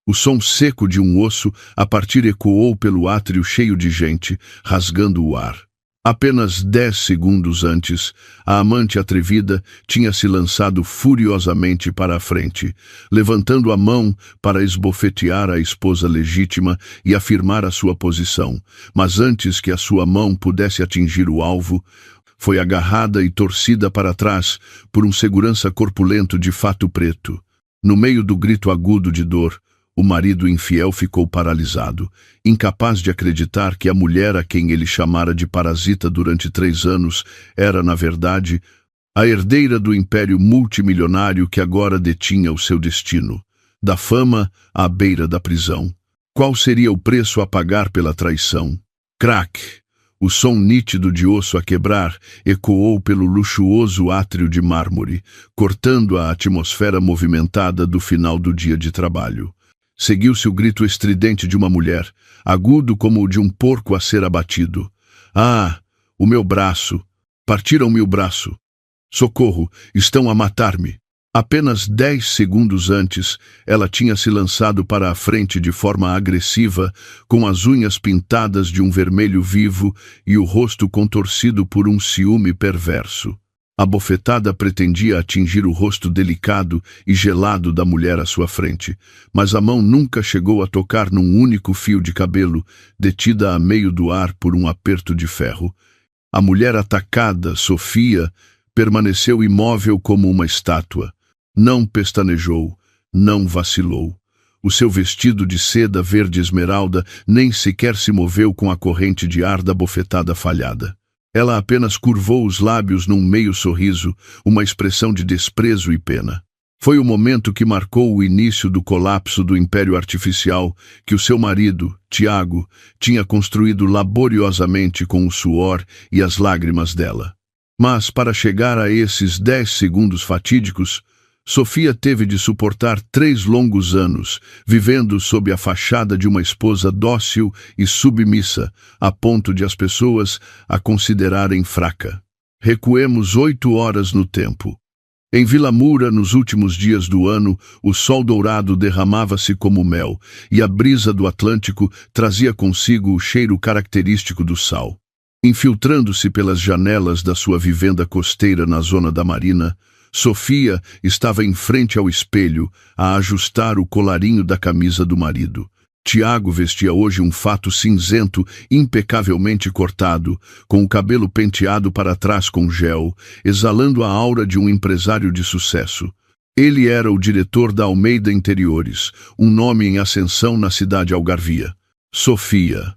O som seco de um osso a partir ecoou pelo átrio cheio de gente, rasgando o ar. Apenas 10 segundos antes, a amante atrevida tinha se lançado furiosamente para a frente, levantando a mão para esbofetear a esposa legítima e afirmar a sua posição. Mas antes que a sua mão pudesse atingir o alvo, foi agarrada e torcida para trás por um segurança corpulento de fato preto. No meio do grito agudo de dor, o marido infiel ficou paralisado, incapaz de acreditar que a mulher a quem ele chamara de parasita durante 3 anos era, na verdade, a herdeira do império multimilionário que agora detinha o seu destino, da fama à beira da prisão. Qual seria o preço a pagar pela traição? Crack! O som nítido de osso a quebrar ecoou pelo luxuoso átrio de mármore, cortando a atmosfera movimentada do final do dia de trabalho. Seguiu-se o grito estridente de uma mulher, agudo como o de um porco a ser abatido. Ah, o meu braço! Partiram-me o braço! Socorro! Estão a matar-me! Apenas 10 segundos antes, ela tinha se lançado para a frente de forma agressiva, com as unhas pintadas de um vermelho vivo e o rosto contorcido por um ciúme perverso. A bofetada pretendia atingir o rosto delicado e gelado da mulher à sua frente, mas a mão nunca chegou a tocar num único fio de cabelo, detida a meio do ar por um aperto de ferro. A mulher atacada, Sofia, permaneceu imóvel como uma estátua. Não pestanejou, não vacilou. O seu vestido de seda verde esmeralda nem sequer se moveu com a corrente de ar da bofetada falhada. Ela apenas curvou os lábios num meio sorriso, uma expressão de desprezo e pena. Foi o momento que marcou o início do colapso do império artificial que o seu marido, Tiago, tinha construído laboriosamente com o suor e as lágrimas dela. Mas, para chegar a esses 10 segundos fatídicos, Sofia teve de suportar 3 longos anos, vivendo sob a fachada de uma esposa dócil e submissa, a ponto de as pessoas a considerarem fraca. Recuemos 8 horas no tempo. Em Vila Moura, nos últimos dias do ano, o sol dourado derramava-se como mel, e a brisa do Atlântico trazia consigo o cheiro característico do sal. Infiltrando-se pelas janelas da sua vivenda costeira na zona da Marina, Sofia estava em frente ao espelho a ajustar o colarinho da camisa do marido. Tiago vestia hoje um fato cinzento impecavelmente cortado, com o cabelo penteado para trás com gel, exalando a aura de um empresário de sucesso. Ele era o diretor da Almeida Interiores, um nome em ascensão na cidade algarvia. Sofia.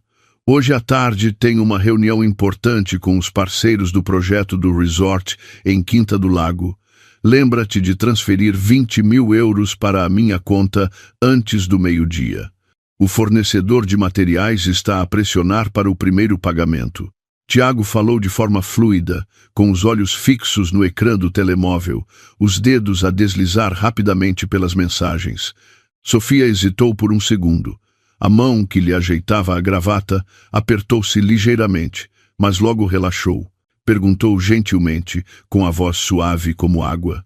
Hoje à tarde tenho uma reunião importante com os parceiros do projeto do resort em Quinta do Lago. Lembra-te de transferir 20.000 euros para a minha conta antes do meio-dia. O fornecedor de materiais está a pressionar para o primeiro pagamento. Tiago falou de forma fluida, com os olhos fixos no ecrã do telemóvel, os dedos a deslizar rapidamente pelas mensagens. Sofia hesitou por um segundo. A mão que lhe ajeitava a gravata apertou-se ligeiramente, mas logo relaxou. Perguntou gentilmente, com a voz suave como água.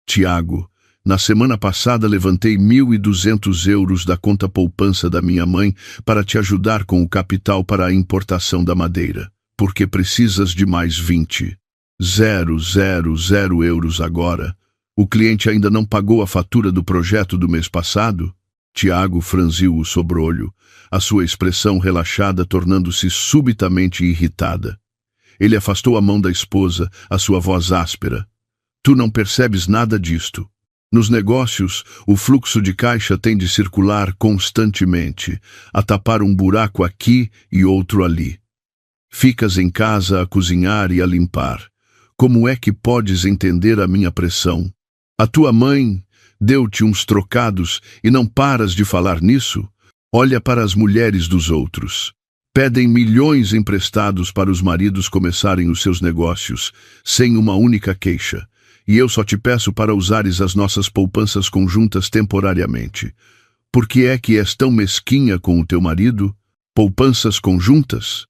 Tiago, na semana passada levantei 1.200 euros da conta poupança da minha mãe para te ajudar com o capital para a importação da madeira. Porque precisas de mais 20. 000 euros agora. O cliente ainda não pagou a fatura do projeto do mês passado? Tiago franziu o sobrolho, a sua expressão relaxada tornando-se subitamente irritada. Ele afastou a mão da esposa, a sua voz áspera. Tu não percebes nada disto. Nos negócios, o fluxo de caixa tem de circular constantemente, a tapar um buraco aqui e outro ali. Ficas em casa a cozinhar e a limpar. Como é que podes entender a minha pressão? A tua mãe deu-te uns trocados e não paras de falar nisso? Olha para as mulheres dos outros. Pedem milhões emprestados para os maridos começarem os seus negócios, sem uma única queixa. E eu só te peço para usares as nossas poupanças conjuntas temporariamente. Por que é que és tão mesquinha com o teu marido? Poupanças conjuntas?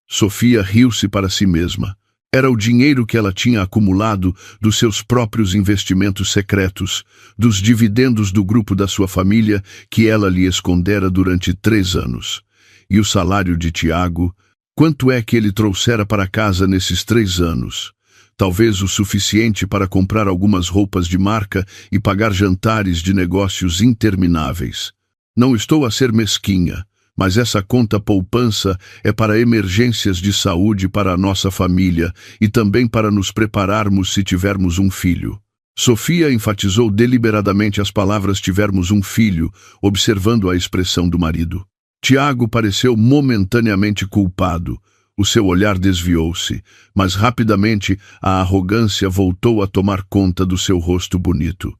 Sofia riu-se para si mesma. Era o dinheiro que ela tinha acumulado dos seus próprios investimentos secretos, dos dividendos do grupo da sua família que ela lhe escondera durante 3 anos. E o salário de Tiago, quanto é que ele trouxera para casa nesses 3 anos? Talvez o suficiente para comprar algumas roupas de marca e pagar jantares de negócios intermináveis. Não estou a ser mesquinha, mas essa conta poupança é para emergências de saúde para a nossa família e também para nos prepararmos se tivermos um filho. Sofia enfatizou deliberadamente as palavras tivermos um filho, observando a expressão do marido. Tiago pareceu momentaneamente culpado. O seu olhar desviou-se, mas rapidamente a arrogância voltou a tomar conta do seu rosto bonito.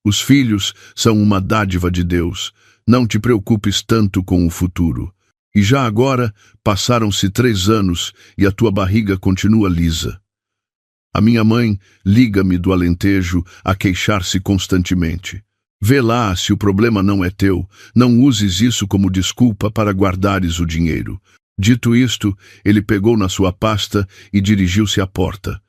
Os filhos são uma dádiva de Deus. Não te preocupes tanto com o futuro. E já agora passaram-se 3 anos e a tua barriga continua lisa. A minha mãe liga-me do Alentejo a queixar-se constantemente. Vê lá se o problema não é teu. Não uses isso como desculpa para guardares o dinheiro. Dito isto, ele pegou na sua pasta e dirigiu-se à porta.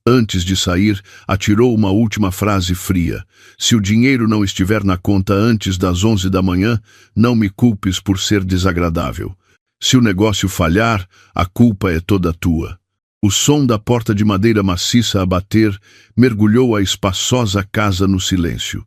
Antes de sair, atirou uma última frase fria. Se o dinheiro não estiver na conta antes das 11 da manhã, não me culpes por ser desagradável. Se o negócio falhar, a culpa é toda tua. O som da porta de madeira maciça a bater mergulhou a espaçosa casa no silêncio.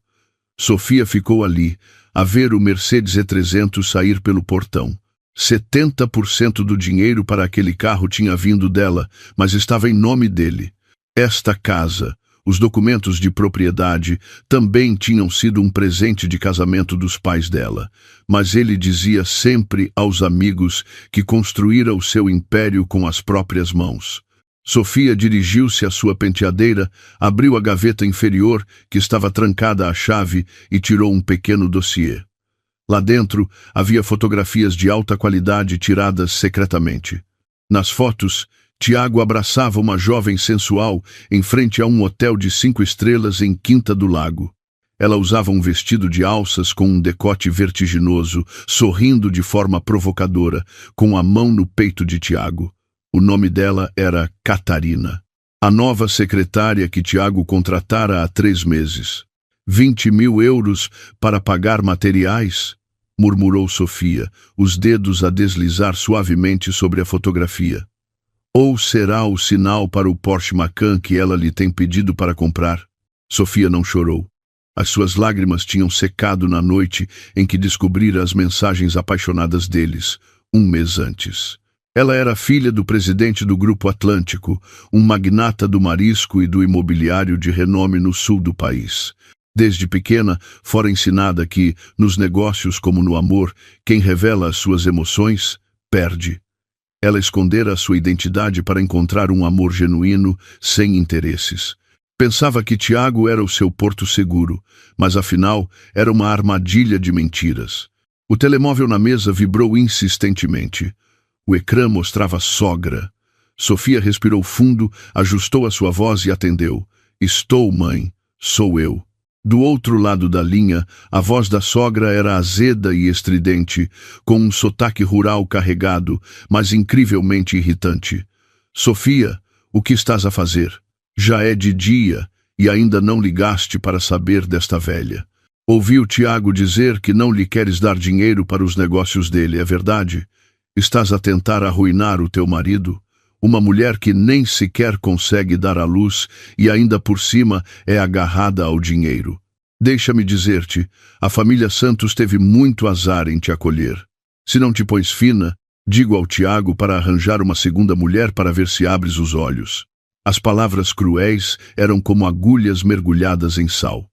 Sofia ficou ali, a ver o Mercedes E300 sair pelo portão. 70% do dinheiro para aquele carro tinha vindo dela, mas estava em nome dele. Esta casa, os documentos de propriedade, também tinham sido um presente de casamento dos pais dela, mas ele dizia sempre aos amigos que construíra o seu império com as próprias mãos. Sofia dirigiu-se à sua penteadeira, abriu a gaveta inferior, que estava trancada à chave, e tirou um pequeno dossiê. Lá dentro havia fotografias de alta qualidade tiradas secretamente. Nas fotos, Tiago abraçava uma jovem sensual em frente a um hotel de 5 estrelas em Quinta do Lago. Ela usava um vestido de alças com um decote vertiginoso, sorrindo de forma provocadora, com a mão no peito de Tiago. O nome dela era Catarina, a nova secretária que Tiago contratara há 3 meses. 20.000 euros para pagar materiais? Murmurou Sofia, os dedos a deslizar suavemente sobre a fotografia. Ou será o sinal para o Porsche Macan que ela lhe tem pedido para comprar? Sofia não chorou. As suas lágrimas tinham secado na noite em que descobrira as mensagens apaixonadas deles, 1 mês antes. Ela era filha do presidente do Grupo Atlântico, um magnata do marisco e do imobiliário de renome no sul do país. Desde pequena, fora ensinada que, nos negócios como no amor, quem revela as suas emoções, perde. Ela escondera a sua identidade para encontrar um amor genuíno, sem interesses. Pensava que Tiago era o seu porto seguro, mas afinal era uma armadilha de mentiras. O telemóvel na mesa vibrou insistentemente. O ecrã mostrava sogra. Sofia respirou fundo, ajustou a sua voz e atendeu. Estou, mãe. Sou eu. Do outro lado da linha, a voz da sogra era azeda e estridente, com um sotaque rural carregado, mas incrivelmente irritante. Sofia, o que estás a fazer? Já é de dia e ainda não ligaste para saber desta velha. Ouvi o Tiago dizer que não lhe queres dar dinheiro para os negócios dele, é verdade? Estás a tentar arruinar o teu marido? Uma mulher que nem sequer consegue dar à luz e ainda por cima é agarrada ao dinheiro. Deixa-me dizer-te, a família Santos teve muito azar em te acolher. Se não te pões fina, digo ao Tiago para arranjar uma segunda mulher para ver se abres os olhos. As palavras cruéis eram como agulhas mergulhadas em sal.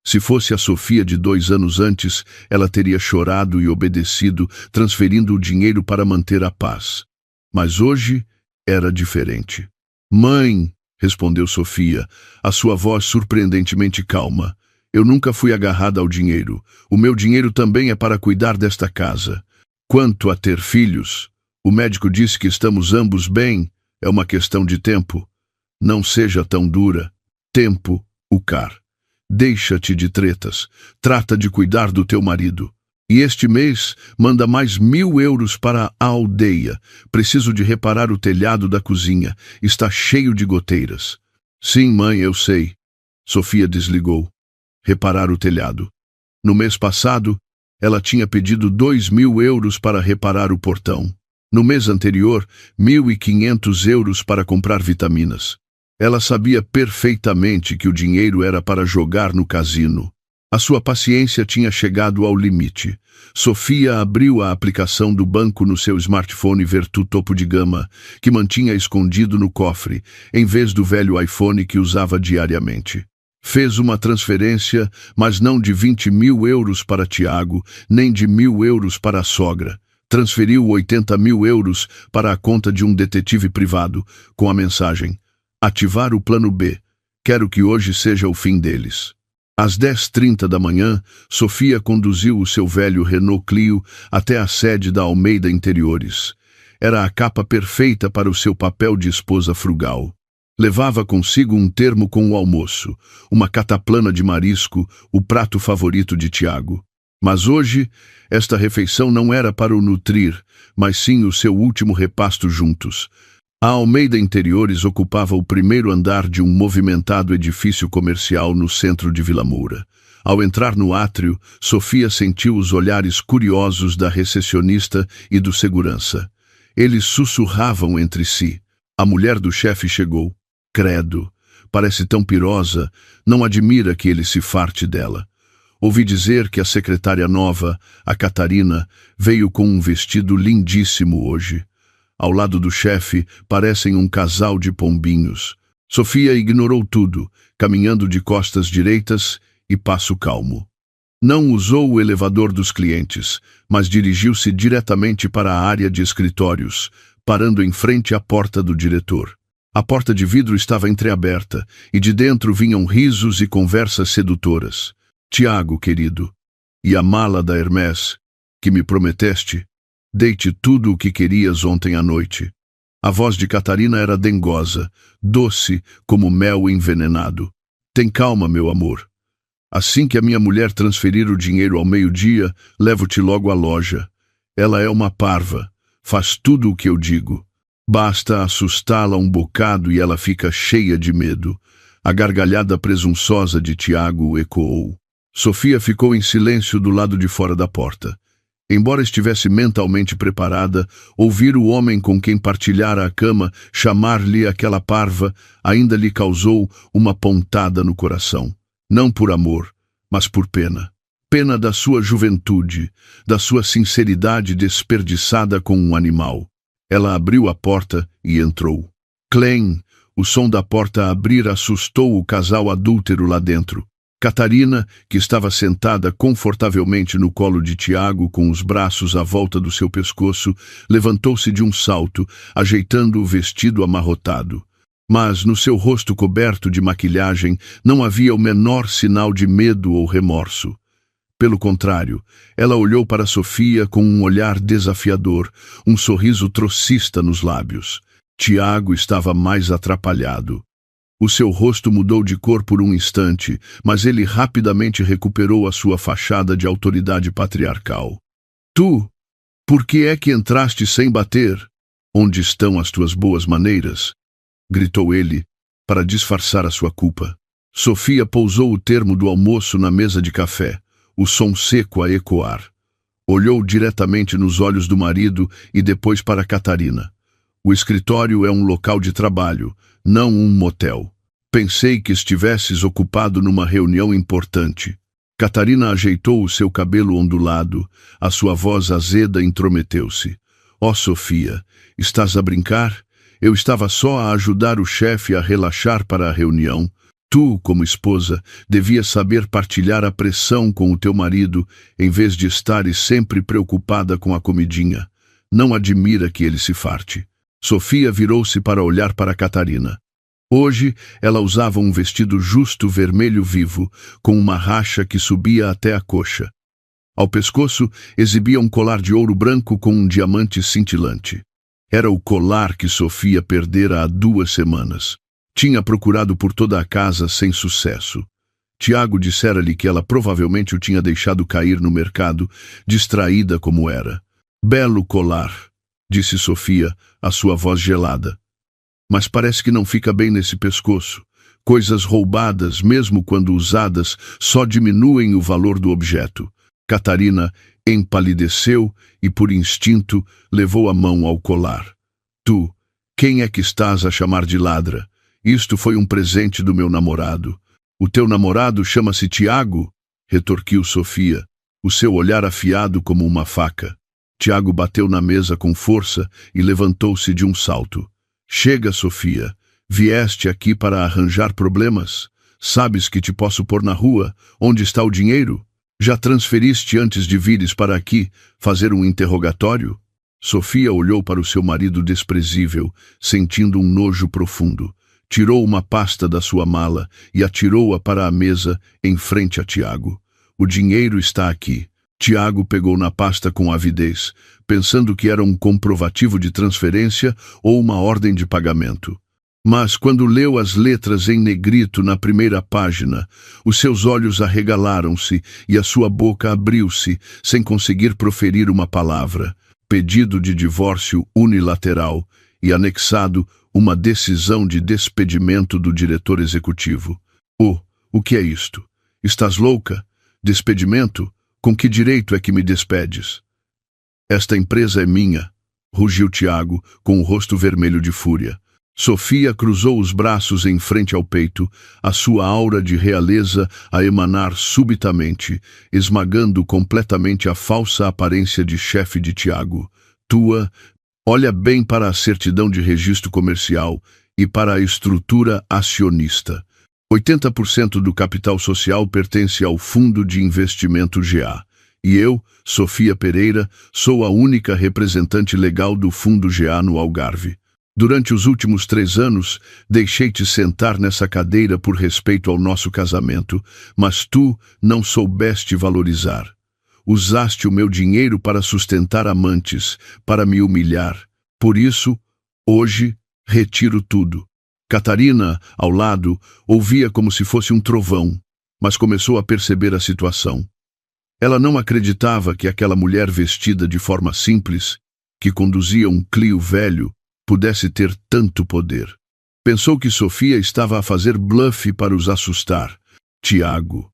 Se fosse a Sofia de 2 anos antes, ela teria chorado e obedecido, transferindo o dinheiro para manter a paz. Mas hoje era diferente. Mãe, respondeu Sofia, a sua voz surpreendentemente calma. Eu nunca fui agarrada ao dinheiro. O meu dinheiro também é para cuidar desta casa. Quanto a ter filhos, o médico disse que estamos ambos bem. É uma questão de tempo. Não seja tão dura. Tempo, o car. Deixa-te de tretas. Trata de cuidar do teu marido. E este mês manda mais 1.000 euros para a aldeia. Preciso de reparar o telhado da cozinha. Está cheio de goteiras. Sim, mãe, eu sei. Sofia desligou. Reparar o telhado. No mês passado, ela tinha pedido 2.000 euros para reparar o portão. No mês anterior, 1.500 euros para comprar vitaminas. Ela sabia perfeitamente que o dinheiro era para jogar no cassino. A sua paciência tinha chegado ao limite. Sofia abriu a aplicação do banco no seu smartphone Vertu topo de gama, que mantinha escondido no cofre, em vez do velho iPhone que usava diariamente. Fez uma transferência, mas não de 20.000 euros para Tiago, nem de 1.000 euros para a sogra. Transferiu 80.000 euros para a conta de um detetive privado, com a mensagem: ativar o plano B. Quero que hoje seja o fim deles. Às 10h30 da manhã, Sofia conduziu o seu velho Renault Clio até a sede da Almeida Interiores. Era a capa perfeita para o seu papel de esposa frugal. Levava consigo um termo com o almoço, uma cataplana de marisco, o prato favorito de Tiago. Mas hoje, esta refeição não era para o nutrir, mas sim o seu último repasto juntos. A Almeida Interiores ocupava o primeiro andar de um movimentado edifício comercial no centro de Vila Moura. Ao entrar no átrio, Sofia sentiu os olhares curiosos da recepcionista e do segurança. Eles sussurravam entre si. A mulher do chefe chegou. Credo, parece tão pirosa, não admira que ele se farte dela. Ouvi dizer que a secretária nova, a Catarina, veio com um vestido lindíssimo hoje. Ao lado do chefe, parecem um casal de pombinhos. Sofia ignorou tudo, caminhando de costas direitas e passo calmo. Não usou o elevador dos clientes, mas dirigiu-se diretamente para a área de escritórios, parando em frente à porta do diretor. A porta de vidro estava entreaberta, e de dentro vinham risos e conversas sedutoras. Tiago, querido, e a mala da Hermès, que me prometeste? Dei-te tudo o que querias ontem à noite. A voz de Catarina era dengosa, doce como mel envenenado. Tem calma, meu amor. Assim que a minha mulher transferir o dinheiro ao meio-dia, levo-te logo à loja. Ela é uma parva, faz tudo o que eu digo. Basta assustá-la um bocado e ela fica cheia de medo. A gargalhada presunçosa de Tiago ecoou. Sofia ficou em silêncio do lado de fora da porta. Embora estivesse mentalmente preparada, ouvir o homem com quem partilhara a cama chamar-lhe aquela parva ainda lhe causou uma pontada no coração. Não por amor, mas por pena. Pena da sua juventude, da sua sinceridade desperdiçada com um animal. Ela abriu a porta e entrou. Clem, o som da porta a abrir assustou o casal adúltero lá dentro. Catarina, que estava sentada confortavelmente no colo de Tiago com os braços à volta do seu pescoço, levantou-se de um salto, ajeitando o vestido amarrotado. Mas no seu rosto coberto de maquilhagem não havia o menor sinal de medo ou remorso. Pelo contrário, ela olhou para Sofia com um olhar desafiador, um sorriso trocista nos lábios. Tiago estava mais atrapalhado. O seu rosto mudou de cor por um instante, mas ele rapidamente recuperou a sua fachada de autoridade patriarcal. Tu, por que é que entraste sem bater? Onde estão as tuas boas maneiras? Gritou ele, para disfarçar a sua culpa. Sofia pousou o termo do almoço na mesa de café, o som seco a ecoar. Olhou diretamente nos olhos do marido e depois para Catarina. O escritório é um local de trabalho, não um motel. Pensei que estivesses ocupado numa reunião importante. Catarina ajeitou o seu cabelo ondulado, a sua voz azeda intrometeu-se. Ó, Sofia, estás a brincar? Eu estava só a ajudar o chefe a relaxar para a reunião. Tu, como esposa, devias saber partilhar a pressão com o teu marido, em vez de estares sempre preocupada com a comidinha. Não admira que ele se farte. Sofia virou-se para olhar para Catarina. Hoje, ela usava um vestido justo vermelho vivo, com uma racha que subia até a coxa. Ao pescoço, exibia um colar de ouro branco com um diamante cintilante. Era o colar que Sofia perdera há 2 semanas. Tinha procurado por toda a casa sem sucesso. Tiago dissera-lhe que ela provavelmente o tinha deixado cair no mercado, distraída como era. Belo colar, disse Sofia, a sua voz gelada. Mas parece que não fica bem nesse pescoço. Coisas roubadas, mesmo quando usadas, só diminuem o valor do objeto. Catarina empalideceu e, por instinto, levou a mão ao colar. Tu, quem é que estás a chamar de ladra? Isto foi um presente do meu namorado. O teu namorado chama-se Tiago? Retorquiu Sofia, o seu olhar afiado como uma faca. Tiago bateu na mesa com força e levantou-se de um salto. Chega, Sofia. Vieste aqui para arranjar problemas? Sabes que te posso pôr na rua? Onde está o dinheiro? Já transferiste antes de vires para aqui fazer um interrogatório? Sofia olhou para o seu marido desprezível, sentindo um nojo profundo. Tirou uma pasta da sua mala e atirou-a para a mesa em frente a Tiago. O dinheiro está aqui. Tiago pegou na pasta com avidez, pensando que era um comprovativo de transferência ou uma ordem de pagamento. Mas quando leu as letras em negrito na primeira página, os seus olhos arregalaram-se e a sua boca abriu-se, sem conseguir proferir uma palavra. Pedido de divórcio unilateral e anexado uma decisão de despedimento do diretor executivo. O que é isto? Estás louca? Despedimento? Com que direito é que me despedes? Esta empresa é minha, rugiu Tiago, com o rosto vermelho de fúria. Sofia cruzou os braços em frente ao peito, a sua aura de realeza a emanar subitamente, esmagando completamente a falsa aparência de chefe de Tiago. Olha bem para a certidão de registro comercial e para a estrutura acionista. 80% do capital social pertence ao Fundo de Investimento GA. E eu, Sofia Pereira, sou a única representante legal do Fundo GA no Algarve. Durante os últimos 3 anos, deixei-te sentar nessa cadeira por respeito ao nosso casamento, mas tu não soubeste valorizar. Usaste o meu dinheiro para sustentar amantes, para me humilhar. Por isso, hoje, retiro tudo. Catarina, ao lado, ouvia como se fosse um trovão, mas começou a perceber a situação. Ela não acreditava que aquela mulher vestida de forma simples, que conduzia um Clio velho, pudesse ter tanto poder. Pensou que Sofia estava a fazer bluff para os assustar. Tiago,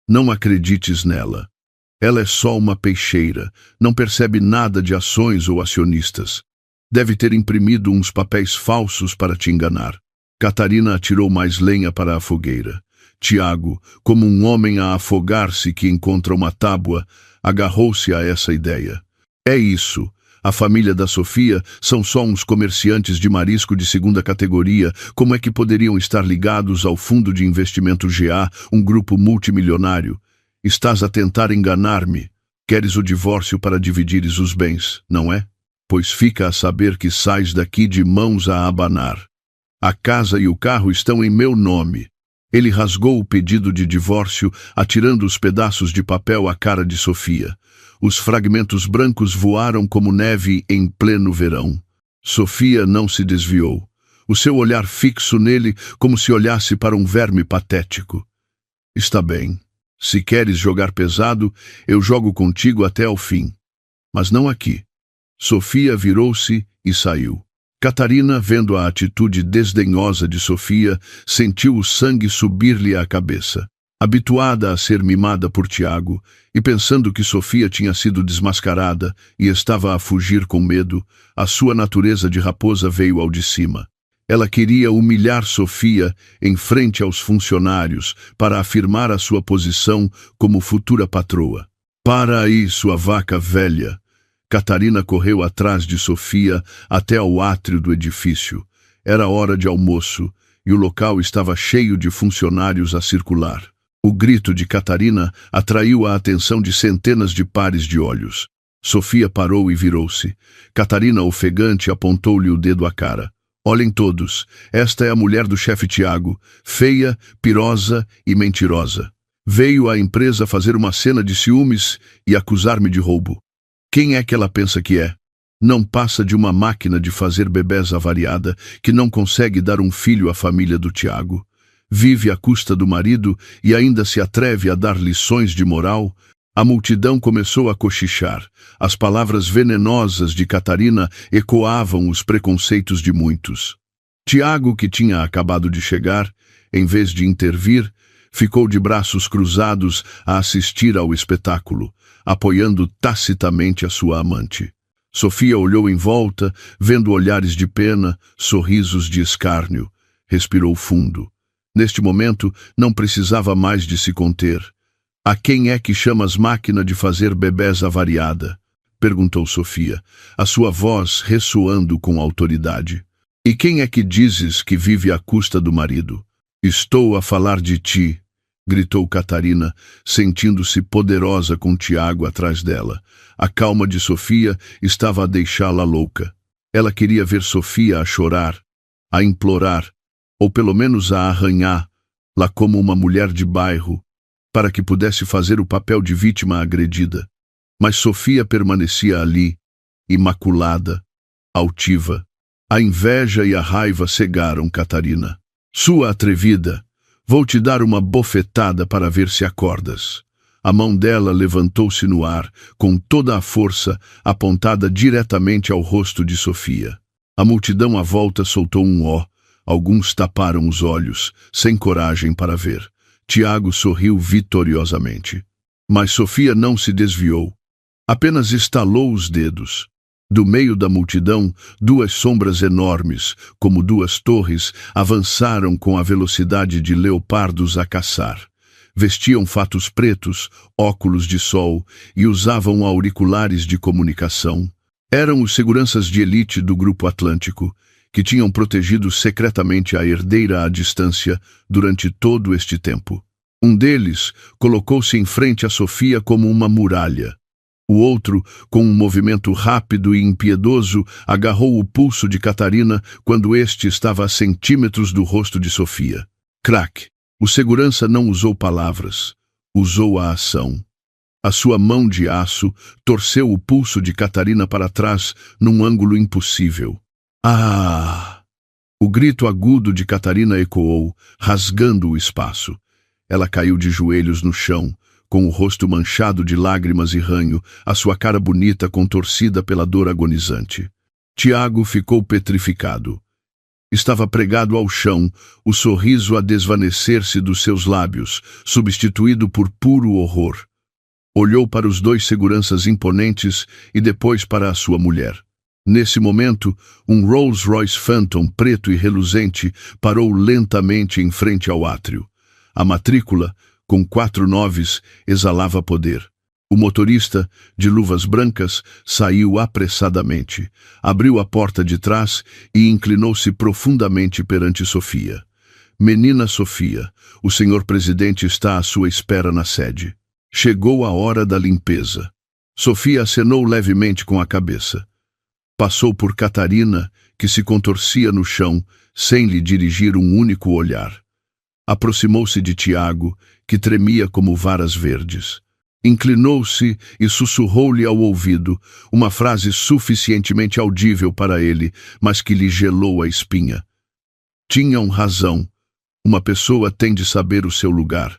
não acredites nela. Ela é só uma peixeira, não percebe nada de ações ou acionistas. Deve ter imprimido uns papéis falsos para te enganar. Catarina atirou mais lenha para a fogueira. Tiago, como um homem a afogar-se que encontra uma tábua, agarrou-se a essa ideia. É isso. A família da Sofia são só uns comerciantes de marisco de segunda categoria. Como é que poderiam estar ligados ao Fundo de Investimento GA, um grupo multimilionário? Estás a tentar enganar-me. Queres o divórcio para dividires os bens, não é? Pois fica a saber que sais daqui de mãos a abanar. A casa e o carro estão em meu nome. Ele rasgou o pedido de divórcio, atirando os pedaços de papel à cara de Sofia. Os fragmentos brancos voaram como neve em pleno verão. Sofia não se desviou. O seu olhar fixo nele como se olhasse para um verme patético. Está bem. Se queres jogar pesado, eu jogo contigo até ao fim. Mas não aqui. Sofia virou-se e saiu. Catarina, vendo a atitude desdenhosa de Sofia, sentiu o sangue subir-lhe à cabeça. Habituada a ser mimada por Tiago, e pensando que Sofia tinha sido desmascarada e estava a fugir com medo, a sua natureza de raposa veio ao de cima. Ela queria humilhar Sofia em frente aos funcionários para afirmar a sua posição como futura patroa. Para aí, sua vaca velha! Catarina correu atrás de Sofia até ao átrio do edifício. Era hora de almoço e o local estava cheio de funcionários a circular. O grito de Catarina atraiu a atenção de centenas de pares de olhos. Sofia parou e virou-se. Catarina, ofegante, apontou-lhe o dedo à cara. Olhem todos, esta é a mulher do chefe Tiago, feia, pirosa e mentirosa. Veio à empresa fazer uma cena de ciúmes e acusar-me de roubo. Quem é que ela pensa que é? Não passa de uma máquina de fazer bebés avariada que não consegue dar um filho à família do Tiago. Vive à custa do marido e ainda se atreve a dar lições de moral? A multidão começou a cochichar. As palavras venenosas de Catarina ecoavam os preconceitos de muitos. Tiago, que tinha acabado de chegar, em vez de intervir, ficou de braços cruzados a assistir ao espetáculo, apoiando tacitamente a sua amante. Sofia olhou em volta, vendo olhares de pena, sorrisos de escárnio. Respirou fundo. Neste momento, não precisava mais de se conter. «A quem é que chamas máquina de fazer bebés avariada?» perguntou Sofia, a sua voz ressoando com autoridade. «E quem é que dizes que vive à custa do marido?» «Estou a falar de ti», gritou Catarina, sentindo-se poderosa com Tiago atrás dela. A calma de Sofia estava a deixá-la louca. Ela queria ver Sofia a chorar, a implorar, ou pelo menos a arranhar-la como uma mulher de bairro, para que pudesse fazer o papel de vítima agredida. Mas Sofia permanecia ali, imaculada, altiva. A inveja e a raiva cegaram Catarina. «Sua atrevida! Vou te dar uma bofetada para ver se acordas». A mão dela levantou-se no ar, com toda a força apontada diretamente ao rosto de Sofia. A multidão à volta soltou um ó. Alguns taparam os olhos, sem coragem para ver. Tiago sorriu vitoriosamente. Mas Sofia não se desviou. Apenas estalou os dedos. Do meio da multidão, duas sombras enormes, como duas torres, avançaram com a velocidade de leopardos a caçar. Vestiam fatos pretos, óculos de sol e usavam auriculares de comunicação. Eram os seguranças de elite do Grupo Atlântico, que tinham protegido secretamente a herdeira à distância durante todo este tempo. Um deles colocou-se em frente a Sofia como uma muralha. O outro, com um movimento rápido e impiedoso, agarrou o pulso de Catarina quando este estava a centímetros do rosto de Sofia. Crack! O segurança não usou palavras, usou a ação. A sua mão de aço torceu o pulso de Catarina para trás num ângulo impossível. Ah! O grito agudo de Catarina ecoou, rasgando o espaço. Ela caiu de joelhos no chão, com o rosto manchado de lágrimas e ranho, a sua cara bonita contorcida pela dor agonizante. Tiago ficou petrificado. Estava pregado ao chão, o sorriso a desvanecer-se dos seus lábios, substituído por puro horror. Olhou para os dois seguranças imponentes e depois para a sua mulher. Nesse momento, um Rolls-Royce Phantom preto e reluzente parou lentamente em frente ao átrio. A matrícula, com 4 9s, exalava poder. O motorista, de luvas brancas, saiu apressadamente, abriu a porta de trás e inclinou-se profundamente perante Sofia. «Menina Sofia, o senhor presidente está à sua espera na sede. Chegou a hora da limpeza». Sofia acenou levemente com a cabeça. Passou por Catarina, que se contorcia no chão, sem lhe dirigir um único olhar. Aproximou-se de Tiago, que tremia como varas verdes. Inclinou-se e sussurrou-lhe ao ouvido uma frase suficientemente audível para ele, mas que lhe gelou a espinha. Tinham razão. Uma pessoa tem de saber o seu lugar.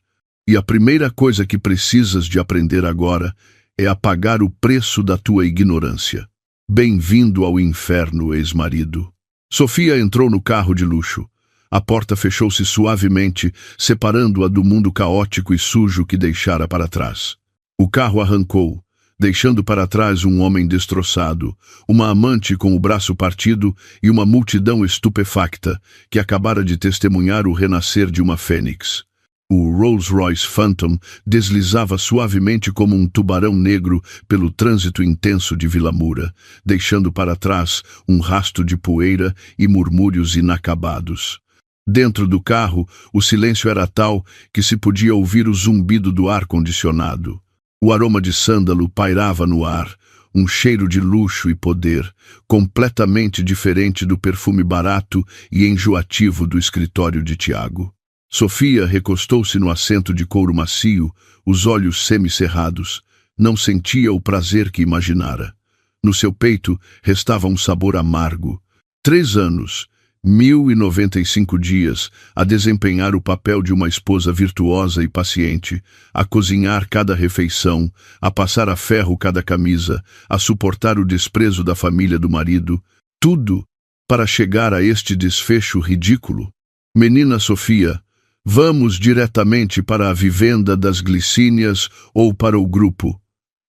E a primeira coisa que precisas de aprender agora é a pagar o preço da tua ignorância. Bem-vindo ao inferno, ex-marido. Sofia entrou no carro de luxo. A porta fechou-se suavemente, separando-a do mundo caótico e sujo que deixara para trás. O carro arrancou, deixando para trás um homem destroçado, uma amante com o braço partido e uma multidão estupefacta que acabara de testemunhar o renascer de uma fênix. O Rolls-Royce Phantom deslizava suavemente como um tubarão negro pelo trânsito intenso de Vilamura, deixando para trás um rastro de poeira e murmúrios inacabados. Dentro do carro, o silêncio era tal que se podia ouvir o zumbido do ar-condicionado. O aroma de sândalo pairava no ar, um cheiro de luxo e poder, completamente diferente do perfume barato e enjoativo do escritório de Tiago. Sofia recostou-se no assento de couro macio, os olhos semicerrados. Não sentia o prazer que imaginara. No seu peito restava um sabor amargo. 3 anos, 1095 dias a desempenhar o papel de uma esposa virtuosa e paciente, a cozinhar cada refeição, a passar a ferro cada camisa, a suportar o desprezo da família do marido, tudo para chegar a este desfecho ridículo. Menina Sofia, vamos diretamente para a vivenda das Glicínias ou para o grupo.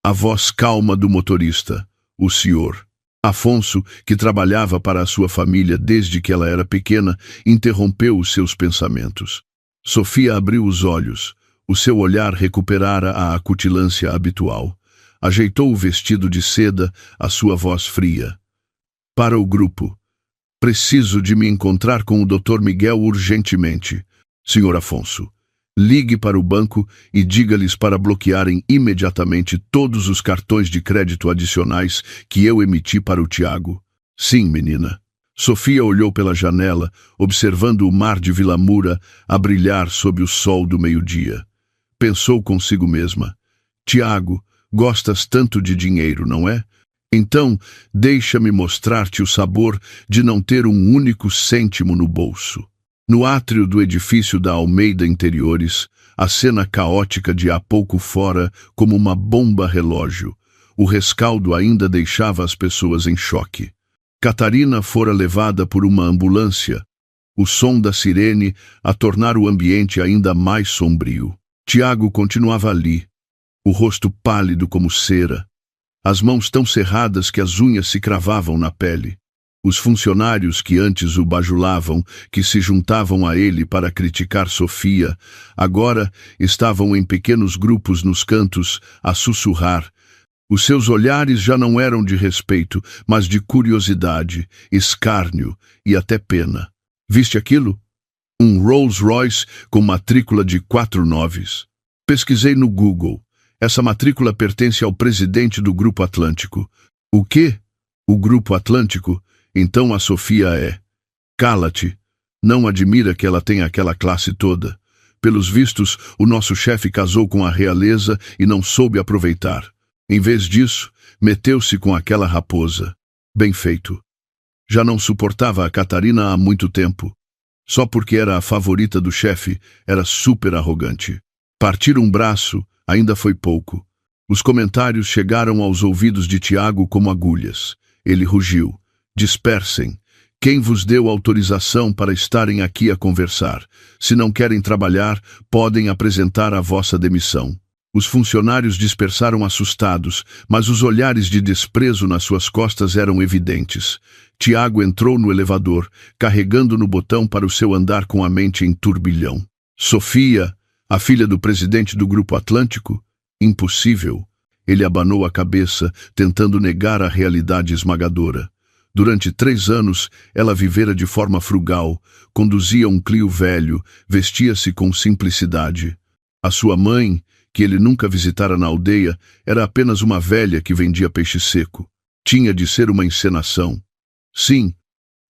A voz calma do motorista, o senhor Afonso, que trabalhava para a sua família desde que ela era pequena, interrompeu os seus pensamentos. Sofia abriu os olhos. O seu olhar recuperara a acutilância habitual. Ajeitou o vestido de seda, a sua voz fria. Para o grupo. Preciso de me encontrar com o Dr. Miguel urgentemente. Senhor Afonso, ligue para o banco e diga-lhes para bloquearem imediatamente todos os cartões de crédito adicionais que eu emiti para o Tiago. Sim, menina. Sofia olhou pela janela, observando o mar de Vilamura a brilhar sob o sol do meio-dia. Pensou consigo mesma. Tiago, gostas tanto de dinheiro, não é? Então, deixa-me mostrar-te o sabor de não ter um único cêntimo no bolso. No átrio do edifício da Almeida Interiores, a cena caótica de há pouco fora como uma bomba relógio. O rescaldo ainda deixava as pessoas em choque. Catarina fora levada por uma ambulância, o som da sirene a tornar o ambiente ainda mais sombrio. Tiago continuava ali, o rosto pálido como cera, as mãos tão cerradas que as unhas se cravavam na pele. Os funcionários que antes o bajulavam, que se juntavam a ele para criticar Sofia, agora estavam em pequenos grupos nos cantos, a sussurrar. Os seus olhares já não eram de respeito, mas de curiosidade, escárnio e até pena. Viste aquilo? Um Rolls Royce com matrícula de 4 noves. Pesquisei no Google. Essa matrícula pertence ao presidente do Grupo Atlântico. O quê? O Grupo Atlântico? Então a Sofia é. Cala-te. Não admira que ela tenha aquela classe toda. Pelos vistos, o nosso chefe casou com a realeza e não soube aproveitar. Em vez disso, meteu-se com aquela raposa. Bem feito. Já não suportava a Catarina há muito tempo. Só porque era a favorita do chefe, era super arrogante. Partir um braço ainda foi pouco. Os comentários chegaram aos ouvidos de Tiago como agulhas. Ele rugiu. Dispersem. Quem vos deu autorização para estarem aqui a conversar? Se não querem trabalhar, podem apresentar a vossa demissão. Os funcionários dispersaram assustados, mas os olhares de desprezo nas suas costas eram evidentes. Tiago entrou no elevador, carregando no botão para o seu andar com a mente em turbilhão. Sofia, a filha do presidente do Grupo Atlântico? Impossível. Ele abanou a cabeça, tentando negar a realidade esmagadora. Durante 3 anos, ela vivera de forma frugal, conduzia um Clio velho, vestia-se com simplicidade. A sua mãe, que ele nunca visitara na aldeia, era apenas uma velha que vendia peixe seco. Tinha de ser uma encenação. Sim,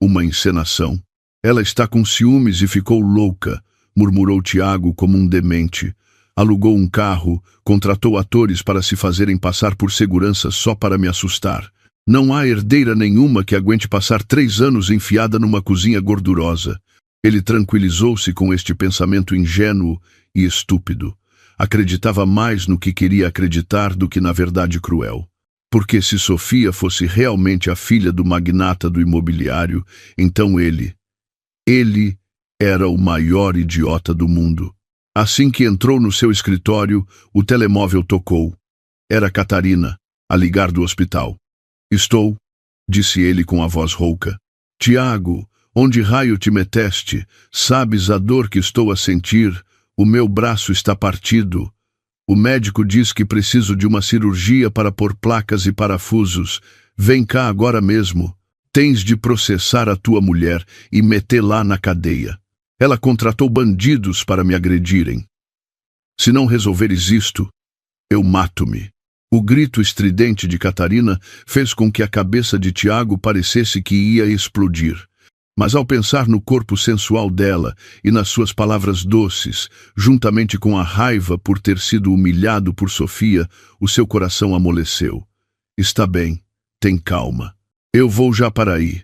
uma encenação. Ela está com ciúmes e ficou louca, murmurou Tiago como um demente. Alugou um carro, contratou atores para se fazerem passar por segurança só para me assustar. Não há herdeira nenhuma que aguente passar 3 anos enfiada numa cozinha gordurosa. Ele tranquilizou-se com este pensamento ingênuo e estúpido. Acreditava mais no que queria acreditar do que na verdade cruel. Porque se Sofia fosse realmente a filha do magnata do imobiliário, então ele era o maior idiota do mundo. Assim que entrou no seu escritório, o telemóvel tocou. Era Catarina, a ligar do hospital. Estou, disse ele com a voz rouca. Tiago, onde raio te meteste? Sabes a dor que estou a sentir? O meu braço está partido. O médico diz que preciso de uma cirurgia para pôr placas e parafusos. Vem cá agora mesmo. Tens de processar a tua mulher e metê-la na cadeia. Ela contratou bandidos para me agredirem. Se não resolveres isto, eu mato-me. O grito estridente de Catarina fez com que a cabeça de Tiago parecesse que ia explodir. Mas ao pensar no corpo sensual dela e nas suas palavras doces, juntamente com a raiva por ter sido humilhado por Sofia, o seu coração amoleceu. Está bem, tem calma. Eu vou já para aí.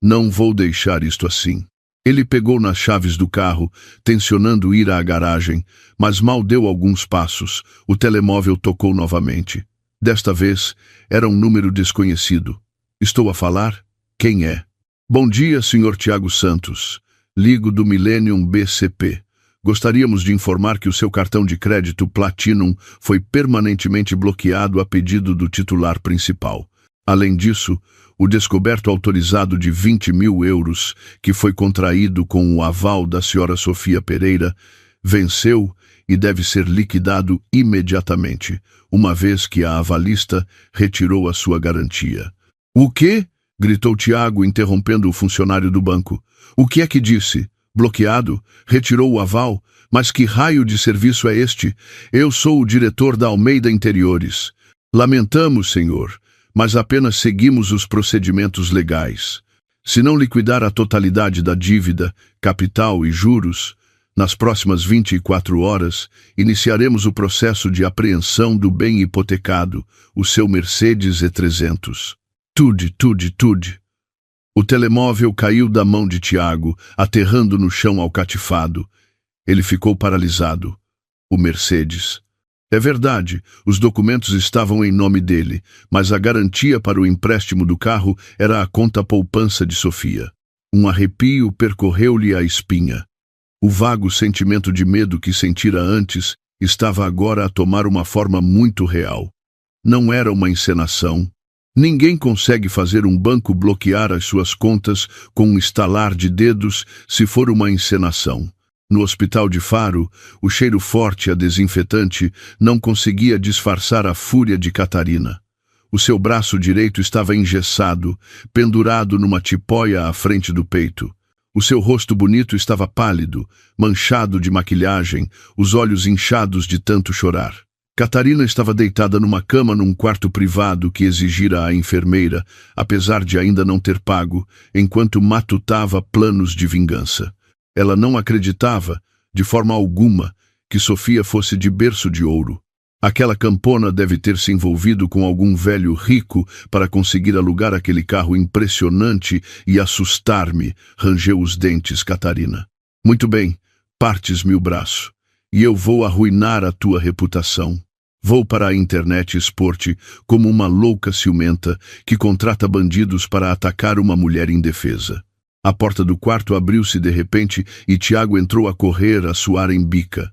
Não vou deixar isto assim. Ele pegou nas chaves do carro, tencionando ir à garagem, mas mal deu alguns passos, o telemóvel tocou novamente. Desta vez, era um número desconhecido. Estou a falar? Quem é? Bom dia, Sr. Tiago Santos. Ligo do Millennium BCP. Gostaríamos de informar que o seu cartão de crédito Platinum foi permanentemente bloqueado a pedido do titular principal. Além disso, o descoberto autorizado de 20 mil euros, que foi contraído com o aval da Sra. Sofia Pereira, venceu e deve ser liquidado imediatamente, uma vez que a avalista retirou a sua garantia. O quê? Gritou Tiago, interrompendo o funcionário do banco. O que é que disse? Bloqueado? Retirou o aval? Mas que raio de serviço é este? Eu sou o diretor da Almeida Interiores. Lamentamos, senhor, mas apenas seguimos os procedimentos legais. Se não liquidar a totalidade da dívida, capital e juros, nas próximas 24 horas, iniciaremos o processo de apreensão do bem hipotecado, o seu Mercedes E300. Tude. O telemóvel caiu da mão de Tiago, aterrando no chão alcatifado. Ele ficou paralisado. O Mercedes. É verdade, os documentos estavam em nome dele, mas a garantia para o empréstimo do carro era a conta poupança de Sofia. Um arrepio percorreu-lhe a espinha. O vago sentimento de medo que sentira antes estava agora a tomar uma forma muito real. Não era uma encenação. Ninguém consegue fazer um banco bloquear as suas contas com um estalar de dedos se for uma encenação. No hospital de Faro, o cheiro forte a desinfetante não conseguia disfarçar a fúria de Catarina. O seu braço direito estava engessado, pendurado numa tipóia à frente do peito. O seu rosto bonito estava pálido, manchado de maquilhagem, os olhos inchados de tanto chorar. Catarina estava deitada numa cama num quarto privado que exigira a enfermeira, apesar de ainda não ter pago, enquanto matutava planos de vingança. Ela não acreditava, de forma alguma, que Sofia fosse de berço de ouro. Aquela campona deve ter se envolvido com algum velho rico para conseguir alugar aquele carro impressionante e assustar-me, rangeu os dentes Catarina. Muito bem, partes-me o braço, e eu vou arruinar a tua reputação. Vou para a internet expor-te como uma louca ciumenta que contrata bandidos para atacar uma mulher indefesa. A porta do quarto abriu-se de repente e Tiago entrou a correr, a suar em bica.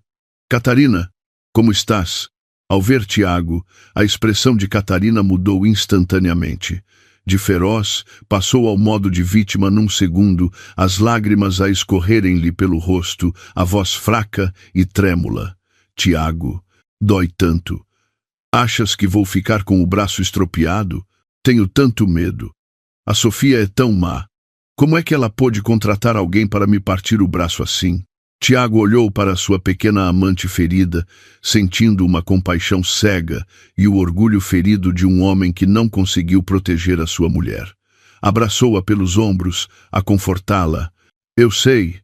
Catarina, como estás? Ao ver Tiago, a expressão de Catarina mudou instantaneamente. De feroz, passou ao modo de vítima num segundo, as lágrimas a escorrerem-lhe pelo rosto, a voz fraca e trêmula. Tiago, dói tanto. Achas que vou ficar com o braço estropiado? Tenho tanto medo. A Sofia é tão má. Como é que ela pôde contratar alguém para me partir o braço assim? Tiago olhou para sua pequena amante ferida, sentindo uma compaixão cega e o orgulho ferido de um homem que não conseguiu proteger a sua mulher. Abraçou-a pelos ombros, a confortá-la. Eu sei.